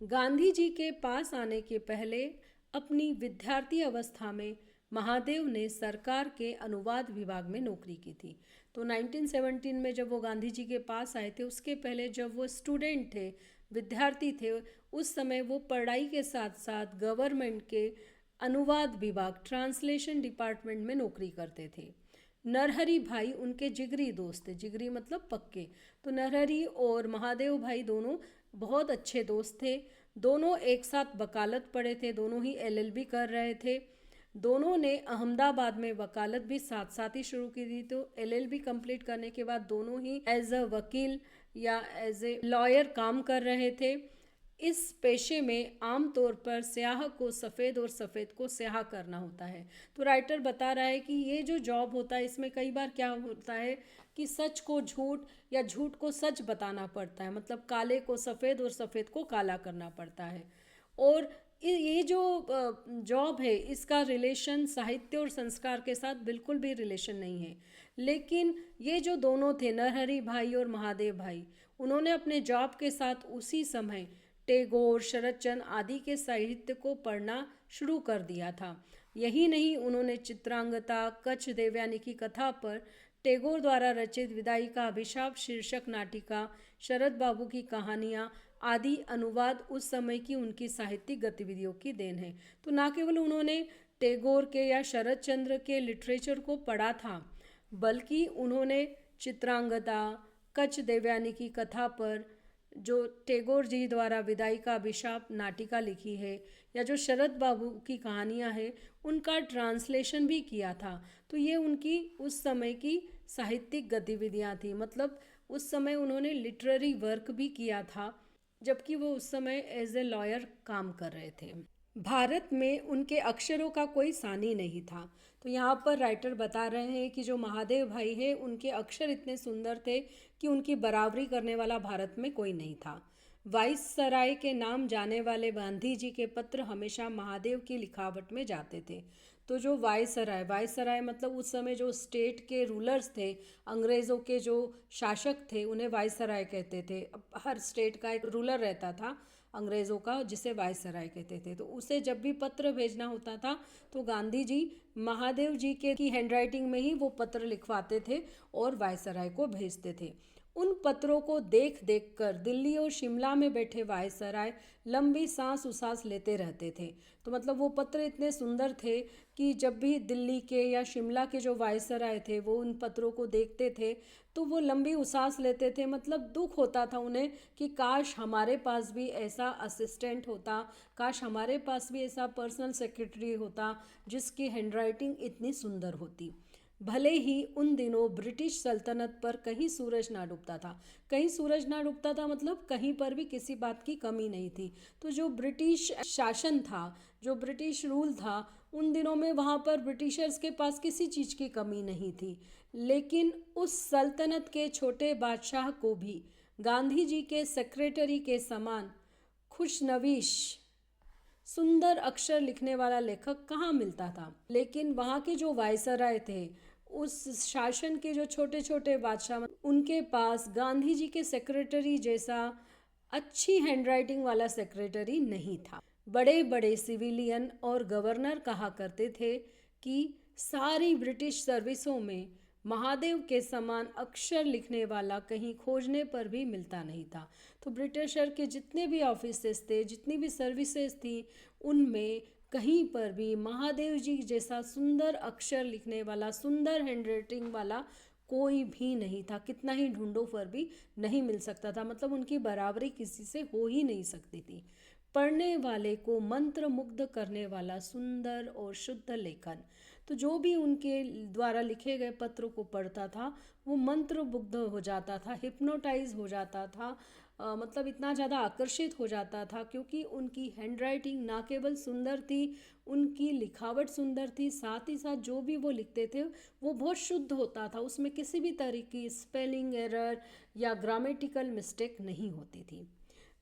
[SPEAKER 1] गांधी जी के पास आने के पहले अपनी विद्यार्थी अवस्था में महादेव ने सरकार के अनुवाद विभाग में नौकरी की थी। तो 1917 में जब वो गांधी जी के पास आए थे, उसके पहले जब वो स्टूडेंट थे, विद्यार्थी थे, उस समय वो पढ़ाई के साथ साथ गवर्नमेंट के अनुवाद विभाग, ट्रांसलेशन डिपार्टमेंट में नौकरी करते थे। नरहरि भाई उनके जिगरी दोस्त थे, जिगरी मतलब पक्के। तो नरहरि और महादेव भाई दोनों बहुत अच्छे दोस्त थे। दोनों एक साथ वकालत पढ़े थे, दोनों ही एलएलबी कर रहे थे। दोनों ने अहमदाबाद में वकालत भी साथ साथ ही शुरू की थी। तो एलएलबी कंप्लीट करने के बाद दोनों ही एज अ वकील या एज ए लॉयर काम कर रहे थे। इस पेशे में आमतौर पर स्याह को सफ़ेद और सफ़ेद को स्याह करना होता है। तो राइटर बता रहा है कि ये जो जॉब होता है, इसमें कई बार क्या होता है कि सच को झूठ या झूठ को सच बताना पड़ता है, मतलब काले को सफ़ेद और सफ़ेद को काला करना पड़ता है। और ये जो जॉब है, इसका रिलेशन साहित्य और संस्कार के साथ बिल्कुल भी रिलेशन नहीं है। लेकिन ये जो दोनों थे, नरहरि भाई और महादेव भाई, उन्होंने अपने जॉब के साथ उसी समय टैगोर, शरदचंद्र आदि के साहित्य को पढ़ना शुरू कर दिया था। यही नहीं, उन्होंने चित्रांगदा, कच्छ देवयानी की कथा पर टैगोर द्वारा रचित विदाई का अभिशाप शीर्षक नाटिका, शरद बाबू की कहानियाँ आदि अनुवाद उस समय की उनकी साहित्यिक गतिविधियों की देन है। तो न केवल उन्होंने टैगोर के या शरदचंद्र के लिटरेचर को पढ़ा था, बल्कि उन्होंने चित्रांगदा, कच्छ देवयानी की कथा पर जो टैगोर जी द्वारा विदाई का अभिशाप नाटिका लिखी है, या जो शरद बाबू की कहानियाँ हैं, उनका ट्रांसलेशन भी किया था। तो ये उनकी उस समय की साहित्यिक गतिविधियाँ थी, मतलब उस समय उन्होंने लिटरेरी वर्क भी किया था, जबकि वो उस समय एज ए लॉयर काम कर रहे थे। भारत में उनके अक्षरों का कोई सानी नहीं था। तो यहाँ पर राइटर बता रहे हैं कि जो महादेव भाई हैं, उनके अक्षर इतने सुंदर थे कि उनकी बराबरी करने वाला भारत में कोई नहीं था। वाइसराय के नाम जाने वाले गांधी जी के पत्र हमेशा महादेव की लिखावट में जाते थे। तो जो वाइसराय मतलब उस समय जो स्टेट के रूलर्स थे, अंग्रेज़ों के जो शासक थे, उन्हें वाइसराय कहते थे। हर स्टेट का एक रूलर रहता था अंग्रेज़ों का, जिसे वाइसराय कहते थे। तो उसे जब भी पत्र भेजना होता था तो गांधी जी महादेव जी के की हैंडराइटिंग में ही वो पत्र लिखवाते थे और वाइसराय को भेजते थे। उन पत्रों को देख देख कर दिल्ली और शिमला में बैठे वाइसराय लंबी सांस उसास लेते रहते थे। तो मतलब वो पत्र इतने सुंदर थे कि जब भी दिल्ली के या शिमला के जो वाइसराय थे वो उन पत्रों को देखते थे तो वो लंबी उसास लेते थे। मतलब दुख होता था उन्हें कि काश हमारे पास भी ऐसा असिस्टेंट होता, काश हमारे पास भी ऐसा पर्सनल सेक्रेटरी होता जिसकी हैंडराइटिंग इतनी सुंदर होती। भले ही उन दिनों ब्रिटिश सल्तनत पर कहीं सूरज ना डूबता था, कहीं सूरज ना डूबता था मतलब कहीं पर भी किसी बात की कमी नहीं थी। तो जो ब्रिटिश शासन था, जो ब्रिटिश रूल था, उन दिनों में वहाँ पर ब्रिटिशर्स के पास किसी चीज़ की कमी नहीं थी। लेकिन उस सल्तनत के छोटे बादशाह को भी गांधी जी के सेक्रेटरी के समान खुशनवीश सुंदर अक्षर लिखने वाला लेखक कहाँ मिलता था। लेकिन वहाँ के जो वाइसराय थे, उस शासन के जो छोटे छोटे बादशाह, उनके पास गांधी जी के सेक्रेटरी जैसा अच्छी हैंडराइटिंग वाला सेक्रेटरी नहीं था। बड़े बड़े सिविलियन और गवर्नर कहा करते थे कि सारी ब्रिटिश सर्विसों में महादेव के समान अक्षर लिखने वाला कहीं खोजने पर भी मिलता नहीं था। तो ब्रिटिशर के जितने भी ऑफिसेस थे, जितनी भी सर्विसेज थी, उनमें कहीं पर भी महादेव जी जैसा सुंदर अक्षर लिखने वाला, सुंदर हैंडराइटिंग वाला कोई भी नहीं था। कितना ही ढूंढो पर भी नहीं मिल सकता था, मतलब उनकी बराबरी किसी से हो ही नहीं सकती थी। पढ़ने वाले को मंत्रमुग्ध करने वाला सुंदर और शुद्ध लेखन। तो जो भी उनके द्वारा लिखे गए पत्रों को पढ़ता था वो मंत्रमुग्ध हो जाता था, हिप्नोटाइज हो जाता था, मतलब इतना ज़्यादा आकर्षित हो जाता था, क्योंकि उनकी हैंडराइटिंग ना केवल सुंदर थी, उनकी लिखावट सुंदर थी, साथ ही साथ जो भी वो लिखते थे वो बहुत शुद्ध होता था, उसमें किसी भी तरह की स्पेलिंग एरर या ग्रामेटिकल मिस्टेक नहीं होती थी।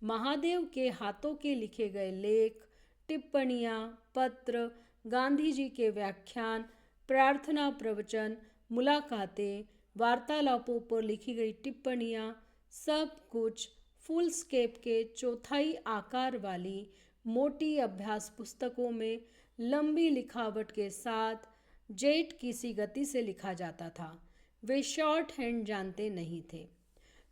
[SPEAKER 1] महादेव के हाथों के लिखे गए लेख, टिप्पणियाँ, पत्र, गांधी जी के व्याख्यान, प्रार्थना प्रवचन, मुलाकातें, वार्तालापों पर लिखी गई टिप्पणियाँ, सब कुछ फुल स्केप के चौथाई आकार वाली मोटी अभ्यास पुस्तकों में लंबी लिखावट के साथ जेट की सी गति से लिखा जाता था। वे शॉर्ट हैंड जानते नहीं थे।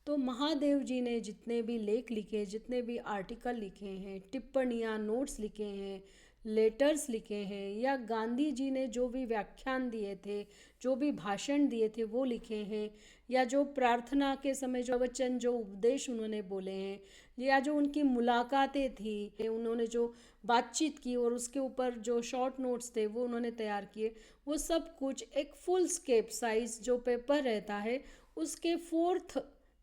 [SPEAKER 1] तो महादेव जी ने जितने भी लेख लिखे, जितने भी आर्टिकल लिखे हैं, टिप्पणियाँ, नोट्स लिखे हैं, लेटर्स लिखे हैं, या गांधी जी ने जो भी व्याख्यान दिए थे, जो भी भाषण दिए थे वो लिखे हैं, या जो प्रार्थना के समय जो वचन, जो उपदेश उन्होंने बोले हैं, या जो उनकी मुलाकातें थी, उन्होंने जो बातचीत की और उसके ऊपर जो शॉर्ट नोट्स थे वो उन्होंने तैयार किए, वो सब कुछ एक फुल स्केप साइज़ जो पेपर रहता है उसके 4th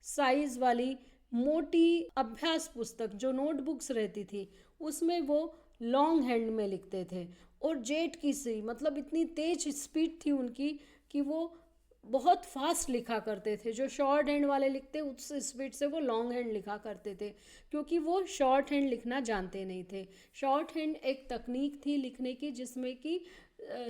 [SPEAKER 1] साइज वाली मोटी अभ्यास पुस्तक जो नोटबुक्स रहती थी उसमें वो लॉन्ग हैंड में लिखते थे। और जेट की सी, मतलब इतनी तेज स्पीड थी उनकी कि वो बहुत फास्ट लिखा करते थे। जो शॉर्ट हैंड वाले लिखते उस स्पीड से वो लॉन्ग हैंड लिखा करते थे, क्योंकि वो शॉर्ट हैंड लिखना जानते नहीं थे। शॉर्ट हैंड एक तकनीक थी लिखने की जिसमें कि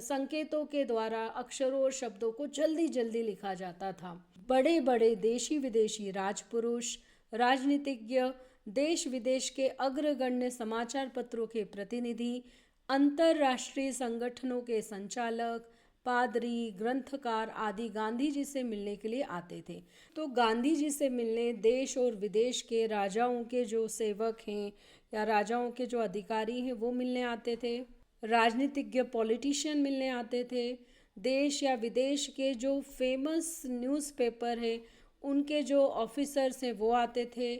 [SPEAKER 1] संकेतों के द्वारा अक्षरों और शब्दों को जल्दी जल्दी लिखा जाता था। बड़े बड़े देशी विदेशी राजपुरुष, राजनीतिज्ञ, देश विदेश के अग्रगण्य समाचार पत्रों के प्रतिनिधि, अंतर्राष्ट्रीय संगठनों के संचालक, पादरी, ग्रंथकार आदि गांधी जी से मिलने के लिए आते थे। तो गांधी जी से मिलने देश और विदेश के राजाओं के जो सेवक हैं या राजाओं के जो अधिकारी हैं वो मिलने आते थे। राजनीतिज्ञ, पॉलिटिशियन मिलने आते थे। देश या विदेश के जो फेमस न्यूज़पेपर है उनके जो ऑफिसर्स हैं वो आते थे।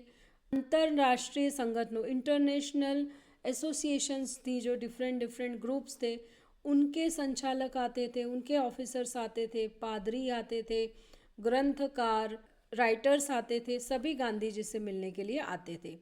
[SPEAKER 1] अंतर्राष्ट्रीय संगठनों, इंटरनेशनल एसोसिएशंस थी, जो डिफरेंट डिफरेंट ग्रुप्स थे, उनके संचालक आते थे, उनके ऑफिसर्स आते थे, पादरी आते थे, ग्रंथकार, राइटर्स आते थे, सभी गांधी जी से मिलने के लिए आते थे।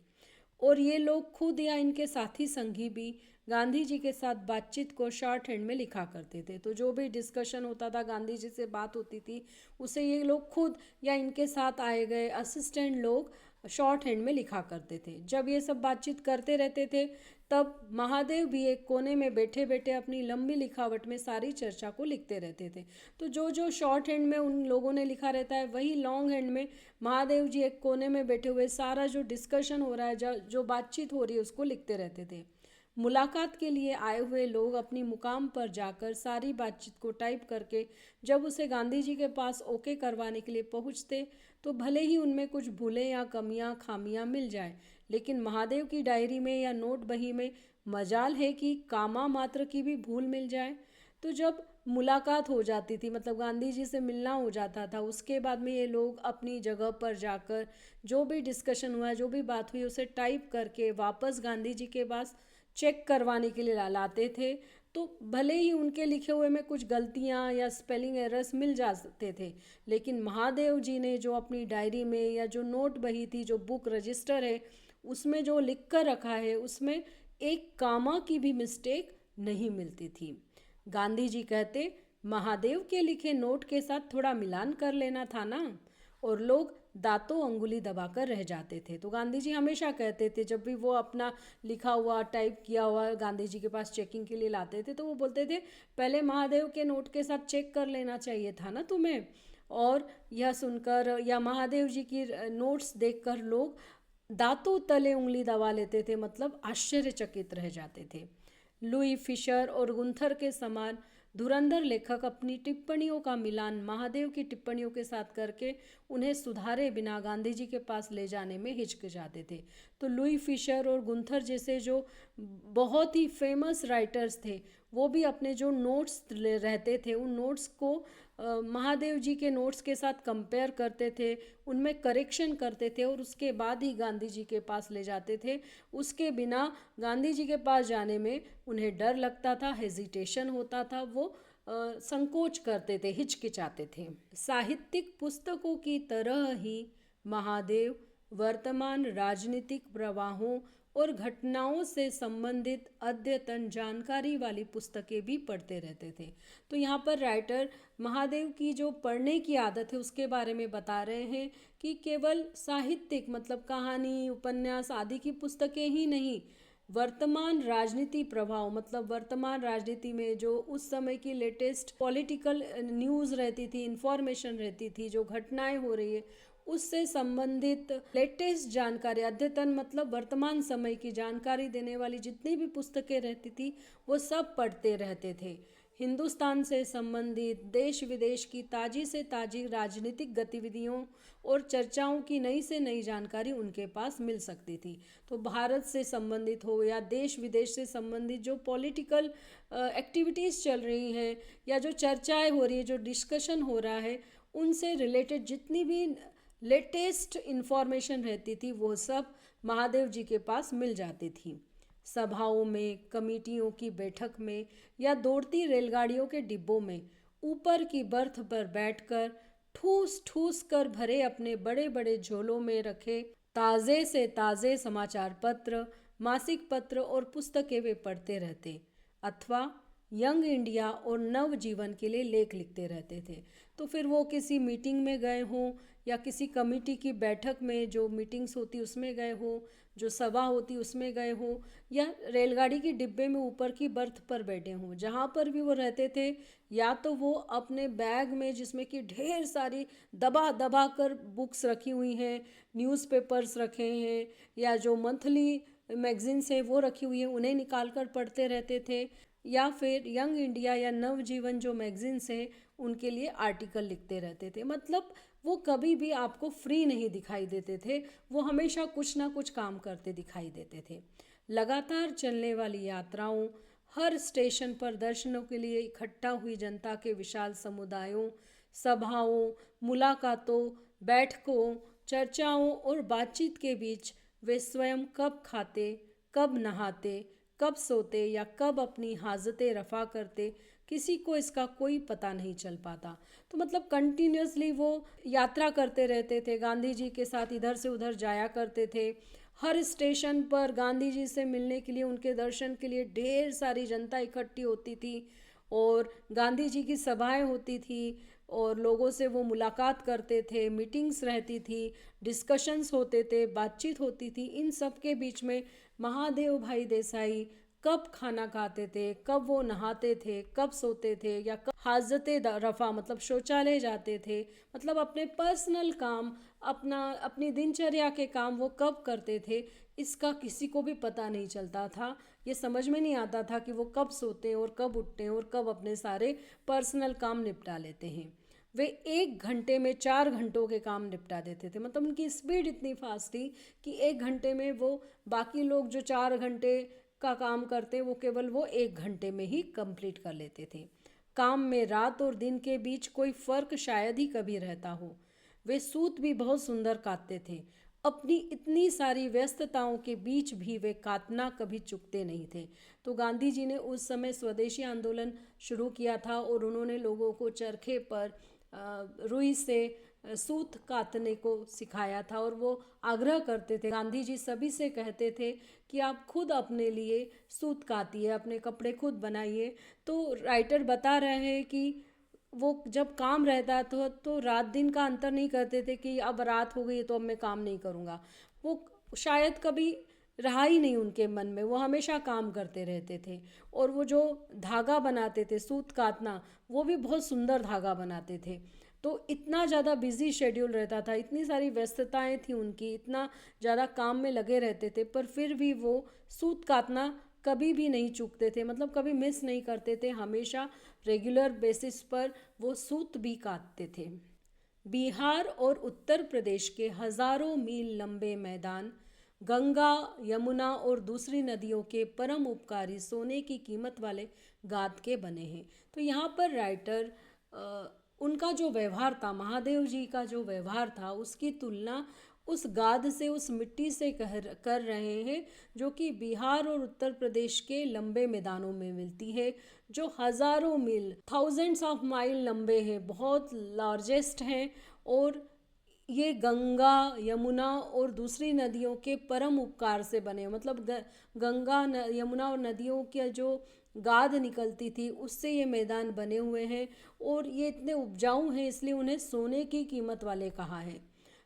[SPEAKER 1] और ये लोग खुद या इनके साथी संगी भी गांधी जी के साथ बातचीत को शॉर्ट हैंड में लिखा करते थे। तो जो भी डिस्कशन होता था, गांधी जी से बात होती थी, उसे ये लोग खुद या इनके साथ आए गए असिस्टेंट लोग शॉर्ट हैंड में लिखा करते थे। जब ये सब बातचीत करते रहते थे तब महादेव भी एक कोने में बैठे बैठे अपनी लंबी लिखावट में सारी चर्चा को लिखते रहते थे। तो जो जो शॉर्ट हैंड में उन लोगों ने लिखा रहता है वही लॉन्ग हैंड में महादेव जी एक कोने में बैठे हुए सारा जो डिस्कशन हो रहा है, जो बातचीत हो रही है उसको लिखते रहते थे। मुलाकात के लिए आए हुए लोग अपनी मुकाम पर जाकर सारी बातचीत को टाइप करके जब उसे गांधी जी के पास ओके करवाने के लिए पहुंचते तो भले ही उनमें कुछ भूलें या कमियां, खामियां मिल जाए, लेकिन महादेव की डायरी में या नोट बही में मजाल है कि कामा मात्र की भी भूल मिल जाए। तो जब मुलाकात हो जाती थी, मतलब गांधी जी से मिलना हो जाता था, उसके बाद में ये लोग अपनी जगह पर जाकर जो भी डिस्कशन हुआ, जो भी बात हुई, उसे टाइप करके वापस गांधी जी के पास चेक करवाने के लिए लाते थे। तो भले ही उनके लिखे हुए में कुछ गलतियां या स्पेलिंग एरर्स मिल जाते थे, लेकिन महादेव जी ने जो अपनी डायरी में या जो नोट बही थी, जो बुक रजिस्टर है, उसमें जो लिख कर रखा है उसमें एक कामा की भी मिस्टेक नहीं मिलती थी। गांधी जी कहते, महादेव के लिखे नोट के साथ थोड़ा मिलान कर लेना था ना, और लोग दांतों अंगुली दबाकर रह जाते थे। तो गांधी जी हमेशा कहते थे, जब भी वो अपना लिखा हुआ, टाइप किया हुआ गांधी जी के पास चेकिंग के लिए लाते थे, तो वो बोलते थे पहले महादेव के नोट के साथ चेक कर लेना चाहिए था ना तुम्हें। और यह सुनकर या महादेव जी की नोट्स देखकर लोग दांतों तले उंगली दबा लेते थे, मतलब आश्चर्यचकित रह जाते थे। लुई फिशर और गुंथर के समान धुरंधर लेखक अपनी टिप्पणियों का मिलान महादेव की टिप्पणियों के साथ करके उन्हें सुधारे बिना गांधी जी के पास ले जाने में हिचकिचाते थे। तो लुई फिशर और गुंथर जैसे जो बहुत ही फेमस राइटर्स थे, वो भी अपने जो नोट्स रहते थे उन नोट्स को महादेव जी के नोट्स के साथ कंपेयर करते थे, उनमें करेक्शन करते थे और उसके बाद ही गांधी जी के पास ले जाते थे। उसके बिना गांधी जी के पास जाने में उन्हें डर लगता था, हेजिटेशन होता था, वो संकोच करते थे, हिचकिचाते थे। साहित्यिक पुस्तकों की तरह ही महादेव वर्तमान राजनीतिक प्रवाहों और घटनाओं से संबंधित अद्यतन जानकारी वाली पुस्तकें भी पढ़ते रहते थे। तो यहाँ पर राइटर महादेव की जो पढ़ने की आदत है उसके बारे में बता रहे हैं कि केवल साहित्यिक मतलब कहानी, उपन्यास आदि की पुस्तकें ही नहीं, वर्तमान राजनीति प्रभाव मतलब वर्तमान राजनीति में जो उस समय की लेटेस्ट पॉलिटिकल न्यूज़ रहती थी, इंफॉर्मेशन रहती थी, जो घटनाएं हो रही है उससे संबंधित लेटेस्ट जानकारी, अद्यतन मतलब वर्तमान समय की जानकारी देने वाली जितनी भी पुस्तकें रहती थी वो सब पढ़ते रहते थे। हिंदुस्तान से संबंधित देश विदेश की ताज़ी से ताज़ी राजनीतिक गतिविधियों और चर्चाओं की नई से नई जानकारी उनके पास मिल सकती थी। तो भारत से संबंधित हो या देश विदेश से संबंधित जो पॉलिटिकल एक्टिविटीज़ चल रही हैं या जो चर्चाएं हो रही है, जो डिस्कशन हो रहा है, उनसे रिलेटेड जितनी भी लेटेस्ट इन्फॉर्मेशन रहती थी वो सब महादेव जी के पास मिल जाती थी। सभाओं में, कमेटियों की बैठक में या दौड़ती रेलगाड़ियों के डिब्बों में ऊपर की बर्थ पर बैठकर ठूस ठूस कर भरे अपने बड़े बड़े झोलों में रखे ताज़े से ताज़े समाचार पत्र, मासिक पत्र और पुस्तकें वे पढ़ते रहते अथवा यंग इंडिया और नव जीवन के लिए लेख लिखते रहते थे। तो फिर वो किसी मीटिंग में गए हों या किसी कमेटी की बैठक में जो मीटिंग्स होती उसमें गए हों, जो सभा होती उसमें गए हों, या रेलगाड़ी के डिब्बे में ऊपर की बर्थ पर बैठे हों, जहाँ पर भी वो रहते थे, या तो वो अपने बैग में जिसमें कि ढेर सारी दबा दबा कर बुक्स रखी हुई हैं, न्यूज़पेपर्स रखे हैं, या जो मंथली मैगजीन्स हैं वो रखी हुई हैं, उन्हें निकाल कर पढ़ते रहते थे, या फिर यंग इंडिया या नवजीवन जो मैगजीन्स हैं उनके लिए आर्टिकल लिखते रहते थे। मतलब वो कभी भी आपको फ्री नहीं दिखाई देते थे, वो हमेशा कुछ ना कुछ काम करते दिखाई देते थे। लगातार चलने वाली यात्राओं, हर स्टेशन पर दर्शनों के लिए इकट्ठा हुई जनता के विशाल समुदायों, सभाओं, मुलाकातों, बैठकों, चर्चाओं और बातचीत के बीच वे स्वयं कब खाते, कब नहाते, कब सोते या कब अपनी हाजतें रफ़ा करते, किसी को इसका कोई पता नहीं चल पाता। तो मतलब कंटिन्यूसली वो यात्रा करते रहते थे, गांधी जी के साथ इधर से उधर जाया करते थे। हर स्टेशन पर गांधी जी से मिलने के लिए, उनके दर्शन के लिए ढेर सारी जनता इकट्ठी होती थी और गांधी जी की सभाएं होती थी और लोगों से वो मुलाकात करते थे, मीटिंग्स रहती थी, डिस्कशंस होते थे, बातचीत होती थी। इन सब के बीच में महादेव भाई देसाई कब खाना खाते थे, कब वो नहाते थे, कब सोते थे, या कब हाजते रफ़ा मतलब शौचालय जाते थे, मतलब अपने पर्सनल काम, अपनी दिनचर्या के काम वो कब करते थे, इसका किसी को भी पता नहीं चलता था। ये समझ में नहीं आता था कि वो कब सोते हैं और कब उठते हैं और कब अपने सारे पर्सनल काम निपटा लेते हैं। वे 1 घंटे में 4 घंटों के काम निपटा देते थे। मतलब उनकी स्पीड इतनी फास्ट थी कि 1 घंटे में वो बाकी लोग जो 4 घंटे का काम करते वो केवल वो 1 घंटे में ही कंप्लीट कर लेते थे। काम में रात और दिन के बीच कोई फ़र्क शायद ही कभी रहता हो। वे सूत भी बहुत सुंदर काटते थे। अपनी इतनी सारी व्यस्तताओं के बीच भी वे काटना कभी चूकते नहीं थे। तो गांधी जी ने उस समय स्वदेशी आंदोलन शुरू किया था और उन्होंने लोगों को चरखे पर रुई से सूत काटने को सिखाया था और वो आग्रह करते थे। गांधी जी सभी से कहते थे कि आप खुद अपने लिए सूत काटिए, अपने कपड़े खुद बनाइए। तो राइटर बता रहे हैं कि वो जब काम रहता तो रात दिन का अंतर नहीं करते थे कि अब रात हो गई तो अब मैं काम नहीं करूँगा। वो शायद कभी रहा ही नहीं उनके मन में, वो हमेशा काम करते रहते थे। और वो जो धागा बनाते थे, सूत काटना, वो भी बहुत सुंदर धागा बनाते थे। तो इतना ज़्यादा बिजी शेड्यूल रहता था, इतनी सारी व्यस्तताएं थी उनकी, इतना ज़्यादा काम में लगे रहते थे, पर फिर भी वो सूत काटना कभी भी नहीं चूकते थे। मतलब कभी मिस नहीं करते थे, हमेशा रेगुलर बेसिस पर वो सूत भी काटते थे। बिहार और उत्तर प्रदेश के हज़ारों मील लंबे मैदान, गंगा, यमुना और दूसरी नदियों के परम उपकारी सोने की कीमत वाले गाद के बने हैं। तो यहाँ पर राइटर उनका जो व्यवहार था, महादेव जी का जो व्यवहार था, उसकी तुलना उस गाद से, उस मिट्टी से कर रहे हैं, जो कि बिहार और उत्तर प्रदेश के लंबे मैदानों में मिलती है, जो हज़ारों मील, थाउजेंड्स ऑफ माइल लंबे हैं, बहुत लार्जेस्ट हैं। और ये गंगा, यमुना और दूसरी नदियों के परम उपकार से बने, मतलब गंगा, यमुना और नदियों के जो गाद निकलती थी उससे ये मैदान बने हुए हैं। और ये इतने उपजाऊ हैं, इसलिए उन्हें सोने की कीमत वाले कहा है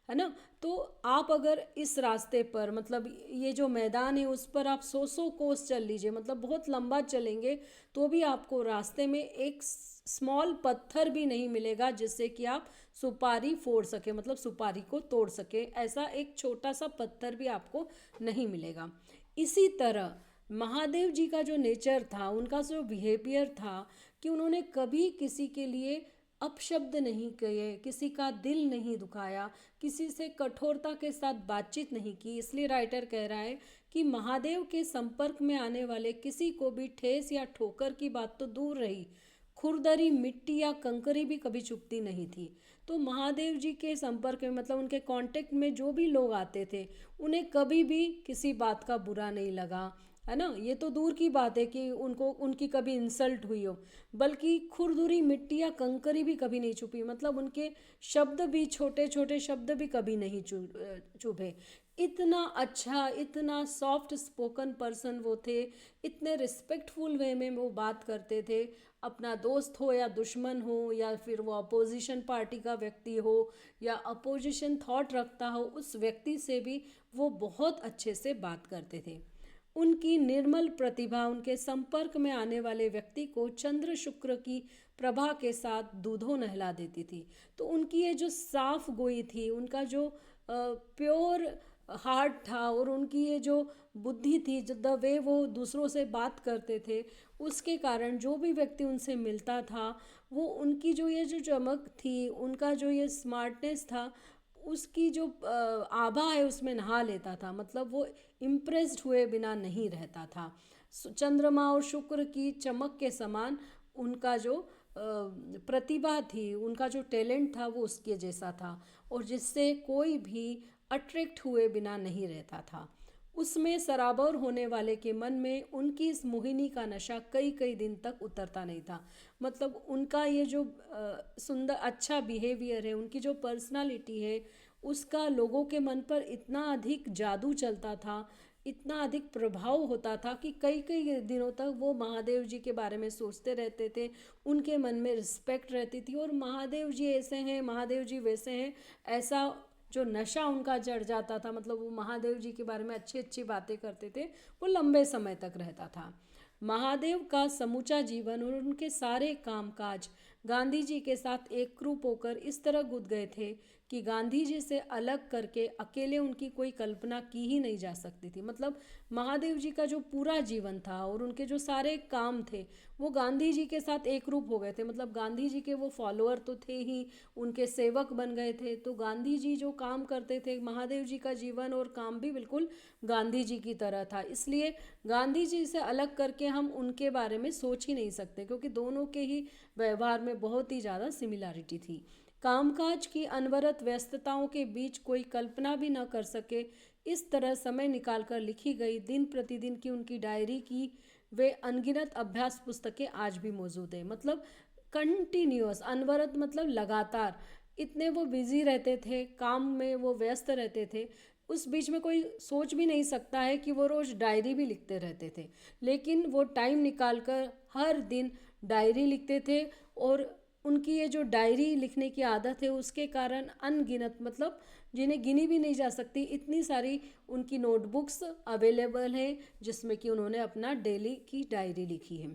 [SPEAKER 1] ना। तो आप अगर इस रास्ते पर, मतलब ये जो मैदान है उस पर आप 100 कोस चल लीजिए, मतलब बहुत लंबा चलेंगे, तो भी आपको रास्ते में एक स्मॉल पत्थर भी नहीं मिलेगा जिससे कि आप सुपारी फोड़ सके, मतलब सुपारी को तोड़ सके, ऐसा एक छोटा सा पत्थर भी आपको नहीं मिलेगा। इसी तरह महादेव जी का जो नेचर था, उनका जो बिहेवियर था, कि उन्होंने कभी किसी के लिए अपशब्द नहीं कहे, किसी का दिल नहीं दुखाया, किसी से कठोरता के साथ बातचीत नहीं की। इसलिए राइटर कह रहा है कि महादेव के संपर्क में आने वाले किसी को भी ठेस या ठोकर की बात तो दूर रही, खुरदरी मिट्टी या कंकरी भी कभी चुभती नहीं थी। तो महादेव जी के संपर्क में, मतलब उनके कांटेक्ट में जो भी लोग आते थे, उन्हें कभी भी किसी बात का बुरा नहीं लगा, है ना। ये तो दूर की बात है कि उनको उनकी कभी इंसल्ट हुई हो, बल्कि खुरदुरी मिट्टी या कंकरी भी कभी नहीं छुपी, मतलब उनके शब्द भी, छोटे छोटे शब्द भी कभी नहीं चुभे। इतना अच्छा, इतना सॉफ्ट स्पोकन पर्सन वो थे, इतने रिस्पेक्टफुल वे में वो बात करते थे। अपना दोस्त हो या दुश्मन हो, या फिर वो अपोजिशन पार्टी का व्यक्ति हो या अपोजिशन थॉट रखता हो, उस व्यक्ति से भी वो बहुत अच्छे से बात करते थे। उनकी निर्मल प्रतिभा उनके संपर्क में आने वाले व्यक्ति को चंद्र शुक्र की प्रभा के साथ दूधों नहला देती थी। तो उनकी ये जो साफ गोई थी, उनका जो प्योर हार्ट था, और उनकी ये जो बुद्धि थी, द वे वो दूसरों से बात करते थे, उसके कारण जो भी व्यक्ति उनसे मिलता था, वो उनकी जो ये जो चमक थी, उनका जो ये स्मार्टनेस था, उसकी जो आभा है उसमें नहा लेता था, मतलब वो इम्प्रेस्ड हुए बिना नहीं रहता था। चंद्रमा और शुक्र की चमक के समान उनका जो प्रतिभा थी, उनका जो टैलेंट था, वो उसके जैसा था, और जिससे कोई भी अट्रैक्ट हुए बिना नहीं रहता था। उसमें सराबोर होने वाले के मन में उनकी इस मोहिनी का नशा कई कई दिन तक उतरता नहीं था। मतलब उनका ये जो सुंदर अच्छा बिहेवियर है, उनकी जो पर्सनालिटी है, उसका लोगों के मन पर इतना अधिक जादू चलता था, इतना अधिक प्रभाव होता था कि कई कई दिनों तक वो महादेव जी के बारे में सोचते रहते थे, उनके मन में रिस्पेक्ट रहती थी, और महादेव जी ऐसे हैं, महादेव जी वैसे हैं, ऐसा जो नशा उनका चढ़ जाता था। मतलब वो महादेव जी के बारे में अच्छी अच्छी बातें करते थे, वो लंबे समय तक रहता था। महादेव का समूचा जीवन और उनके सारे कामकाज गांधी जी के साथ एकरूप होकर इस तरह गुद गए थे कि गांधी जी से अलग करके अकेले उनकी कोई कल्पना की ही नहीं जा सकती थी। मतलब महादेव जी का जो पूरा जीवन था और उनके जो सारे काम थे, वो गांधी जी के साथ एकरूप हो गए थे। मतलब गांधी जी के वो फॉलोअर तो थे ही, उनके सेवक बन गए थे। तो गांधी जी जो काम करते थे, महादेव जी का जीवन और काम भी बिल्कुल गांधी जी की तरह था। इसलिए गांधी जी से अलग करके हम उनके बारे में सोच ही नहीं सकते, क्योंकि दोनों के ही व्यवहार में बहुत ही ज़्यादा सिमिलैरिटी थी। कामकाज की अनवरत व्यस्तताओं के बीच कोई कल्पना भी न कर सके, इस तरह समय निकालकर लिखी गई दिन प्रतिदिन की उनकी डायरी की वे अनगिनत अभ्यास पुस्तकें आज भी मौजूद हैं। मतलब कंटिन्यूअस, अनवरत मतलब लगातार, इतने वो बिजी रहते थे, काम में वो व्यस्त रहते थे, उस बीच में कोई सोच भी नहीं सकता है कि वो रोज़ डायरी भी लिखते रहते थे। लेकिन वो टाइम निकाल कर हर दिन डायरी लिखते थे, और उनकी ये जो डायरी लिखने की आदत है उसके कारण अनगिनत, मतलब जिन्हें गिनी भी नहीं जा सकती, इतनी सारी उनकी नोटबुक्स अवेलेबल हैं जिसमें कि उन्होंने अपना डेली की डायरी लिखी है।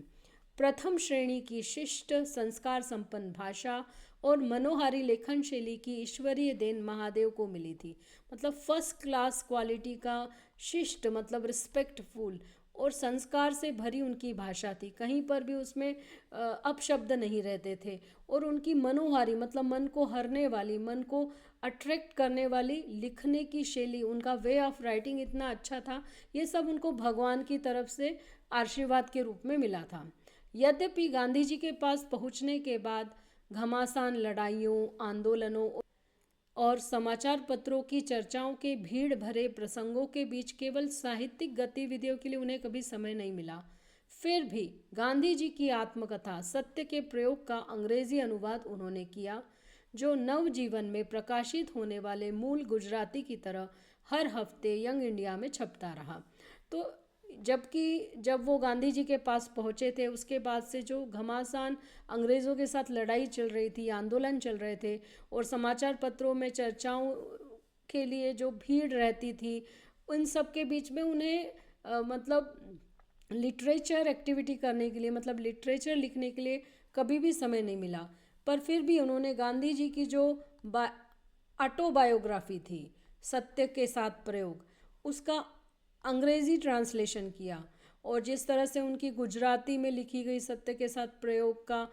[SPEAKER 1] प्रथम श्रेणी की शिष्ट, संस्कार संपन्न भाषा और मनोहारी लेखन शैली की ईश्वरीय देन महादेव को मिली थी। मतलब फर्स्ट क्लास क्वालिटी का शिष्ट, मतलब रिस्पेक्टफुल, और संस्कार से भरी उनकी भाषा थी। कहीं पर भी उसमें अपशब्द नहीं रहते थे। और उनकी मनोहारी मतलब मन को हरने वाली, मन को अट्रैक्ट करने वाली लिखने की शैली, उनका वे ऑफ राइटिंग इतना अच्छा था। ये सब उनको भगवान की तरफ से आशीर्वाद के रूप में मिला था। यद्यपि गांधी जी के पास पहुंचने के बाद घमासान लड़ाइयों, आंदोलनों और समाचार पत्रों की चर्चाओं के भीड़ भरे प्रसंगों के बीच केवल साहित्यिक गतिविधियों के लिए उन्हें कभी समय नहीं मिला। फिर भी गांधी जी की आत्मकथा सत्य के प्रयोग का अंग्रेजी अनुवाद उन्होंने किया, जो नवजीवन में प्रकाशित होने वाले मूल गुजराती की तरह हर हफ्ते यंग इंडिया में छपता रहा। तो जब वो गांधी जी के पास पहुँचे थे, उसके बाद से जो घमासान अंग्रेज़ों के साथ लड़ाई चल रही थी, आंदोलन चल रहे थे, और समाचार पत्रों में चर्चाओं के लिए जो भीड़ रहती थी, उन सब के बीच में उन्हें मतलब लिटरेचर एक्टिविटी करने के लिए, मतलब लिटरेचर लिखने के लिए कभी भी समय नहीं मिला। पर फिर भी उन्होंने गांधी जी की जो ऑटोबायोग्राफी थी, सत्य के साथ प्रयोग, उसका अंग्रेज़ी ट्रांसलेशन किया। और जिस तरह से उनकी गुजराती में लिखी गई सत्य के साथ प्रयोग का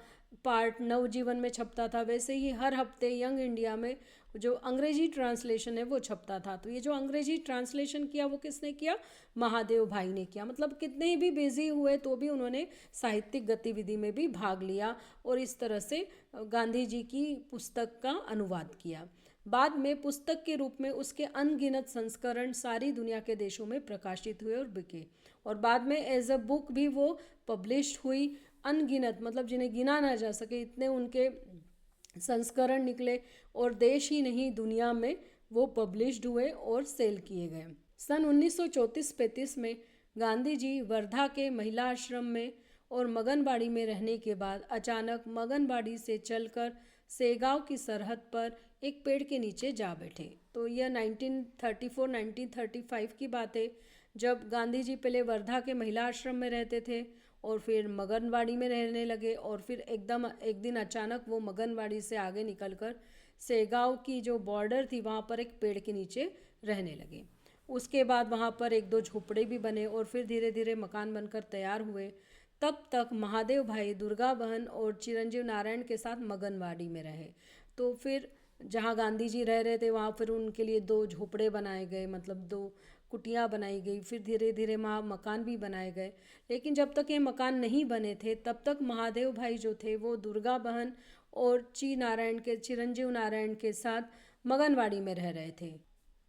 [SPEAKER 1] पार्ट नवजीवन में छपता था, वैसे ही हर हफ्ते यंग इंडिया में जो अंग्रेजी ट्रांसलेशन है वो छपता था। तो ये जो अंग्रेजी ट्रांसलेशन किया वो किसने किया? महादेव भाई ने किया। मतलब कितने ही भी बिजी हुए तो भी उन्होंने साहित्यिक गतिविधि में भी भाग लिया और इस तरह से गांधी जी की पुस्तक का अनुवाद किया। बाद में पुस्तक के रूप में उसके अनगिनत संस्करण सारी दुनिया के देशों में प्रकाशित हुए और बिके, और बाद में एज अ बुक भी वो पब्लिश हुई। अनगिनत मतलब जिन्हें गिना ना जा सके इतने उनके संस्करण निकले, और देश ही नहीं दुनिया में वो पब्लिश्ड हुए और सेल किए गए। सन 1934-35 में गांधी जी वर्धा के महिला आश्रम में और मगनबाड़ी में रहने के बाद अचानक मगनबाड़ी से चलकर सेगांव की सरहद पर एक पेड़ के नीचे जा बैठे। तो यह 1934-1935 की बात है, जब गांधी जी पहले वर्धा के महिला आश्रम में रहते थे और फिर मगनबाड़ी में रहने लगे, और फिर एकदम एक दिन अचानक वो मगनबाड़ी से आगे निकलकर सेगांव की जो बॉर्डर थी वहाँ पर एक पेड़ के नीचे रहने लगे। उसके बाद वहाँ पर एक दो झोपड़े भी बने और फिर धीरे धीरे मकान बनकर तैयार हुए। तब तक महादेव भाई दुर्गा बहन और चिरंजीव नारायण के साथ मगनबाड़ी में रहे। तो फिर जहाँ गांधी जी रह रहे थे वहाँ फिर उनके लिए दो झोपड़े बनाए गए, मतलब दो कुटियाँ बनाई गई। फिर धीरे धीरे वहाँ मकान भी बनाए गए। लेकिन जब तक ये मकान नहीं बने थे तब तक महादेव भाई जो थे वो दुर्गा बहन और चिरंजीव नारायण के साथ मगनबाड़ी में रह रहे थे।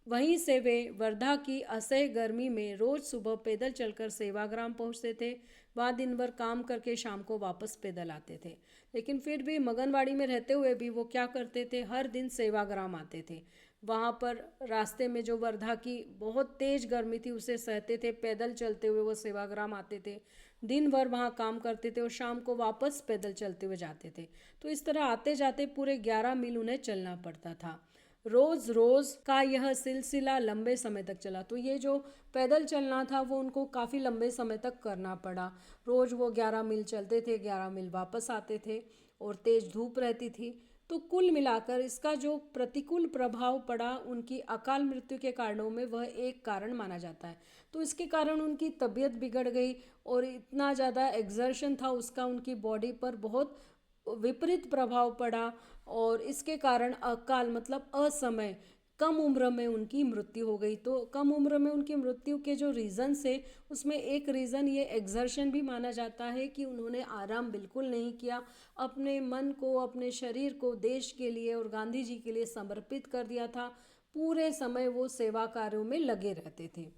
[SPEAKER 1] वहीं से वे वर्धा की असह्य गर्मी में रोज़ सुबह पैदल चलकर सेवाग्राम पहुंचते थे। वहाँ दिन भर काम करके शाम को वापस पैदल आते थे। लेकिन फिर भी मगनबाड़ी में रहते हुए भी वो क्या करते थे, हर दिन सेवाग्राम आते थे। वहाँ पर रास्ते में जो वर्धा की बहुत तेज़ गर्मी थी उसे सहते थे, पैदल चलते हुए वो सेवाग्राम आते थे। दिन भर वहाँ काम करते थे और शाम को वापस पैदल चलते हुए जाते थे। तो इस तरह आते जाते पूरे 11 मील उन्हें चलना पड़ता था। रोज़ रोज़ का यह सिलसिला लंबे समय तक चला। तो ये जो पैदल चलना था वो उनको काफ़ी लंबे समय तक करना पड़ा। रोज़ वो 11 मील चलते थे, 11 मील वापस आते थे, और तेज़ धूप रहती थी। तो कुल मिलाकर इसका जो प्रतिकूल प्रभाव पड़ा उनकी अकाल मृत्यु के कारणों में, वह एक कारण माना जाता है। तो इसके कारण उनकी तबीयत बिगड़ गई और इतना ज़्यादा एक्सर्शन था उसका उनकी बॉडी पर, बहुत विपरीत प्रभाव पड़ा, और इसके कारण अकाल मतलब असमय कम उम्र में उनकी मृत्यु हो गई। तो कम उम्र में उनकी मृत्यु के जो रीज़न्स है उसमें एक रीज़न ये एक्सर्शन भी माना जाता है कि उन्होंने आराम बिल्कुल नहीं किया, अपने मन को, अपने शरीर को देश के लिए और गांधी जी के लिए समर्पित कर दिया था। पूरे समय वो सेवा कार्यों में लगे रहते थे।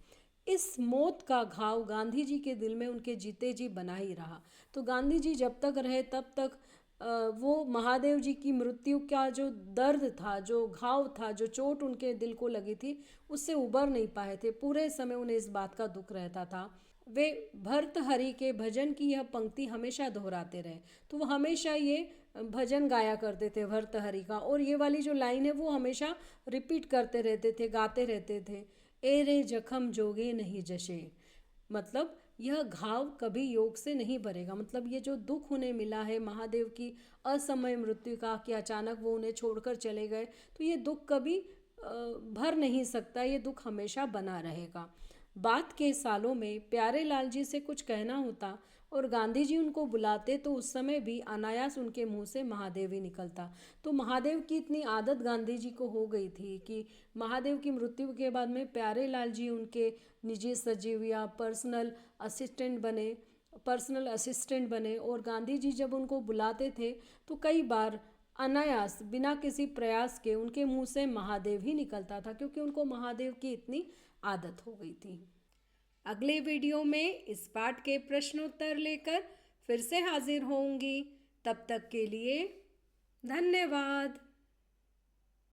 [SPEAKER 1] इस मौत का घाव गांधी जी के दिल में उनके जीते जी बना ही रहा। तो गांधी जी जब तक रहे तब तक वो महादेव जी की मृत्यु का जो दर्द था, जो घाव था, जो चोट उनके दिल को लगी थी, उससे उबर नहीं पाए थे। पूरे समय उन्हें इस बात का दुख रहता था। वे भर्तहरि के भजन की यह पंक्ति हमेशा दोहराते रहे। तो वो हमेशा ये भजन गाया करते थे भर्तहरि का, और ये वाली जो लाइन है वो हमेशा रिपीट करते रहते थे, गाते रहते थे। ए रे जखम जोगे नहीं जशे, मतलब यह घाव कभी योग से नहीं भरेगा। मतलब ये जो दुख उन्हें मिला है महादेव की असमय मृत्यु का, कि अचानक वो उन्हें छोड़कर चले गए, तो ये दुख कभी भर नहीं सकता, ये दुख हमेशा बना रहेगा। बाद के सालों में प्यारेलाल जी से कुछ कहना होता और गांधी जी उनको बुलाते तो उस समय भी अनायास उनके मुंह से महादेव ही निकलता। तो महादेव की इतनी आदत गांधी जी को हो गई थी कि महादेव की मृत्यु के बाद में प्यारेलाल जी उनके निजी सचिव या पर्सनल असिस्टेंट बने और गांधी जी जब उनको बुलाते थे तो कई बार अनायास बिना किसी प्रयास के उनके मुंह से महादेव ही निकलता था, क्योंकि उनको महादेव की इतनी आदत हो गई थी। अगले वीडियो में इस पाठ के प्रश्नोत्तर लेकर फिर से हाजिर होंगी। तब तक के लिए धन्यवाद।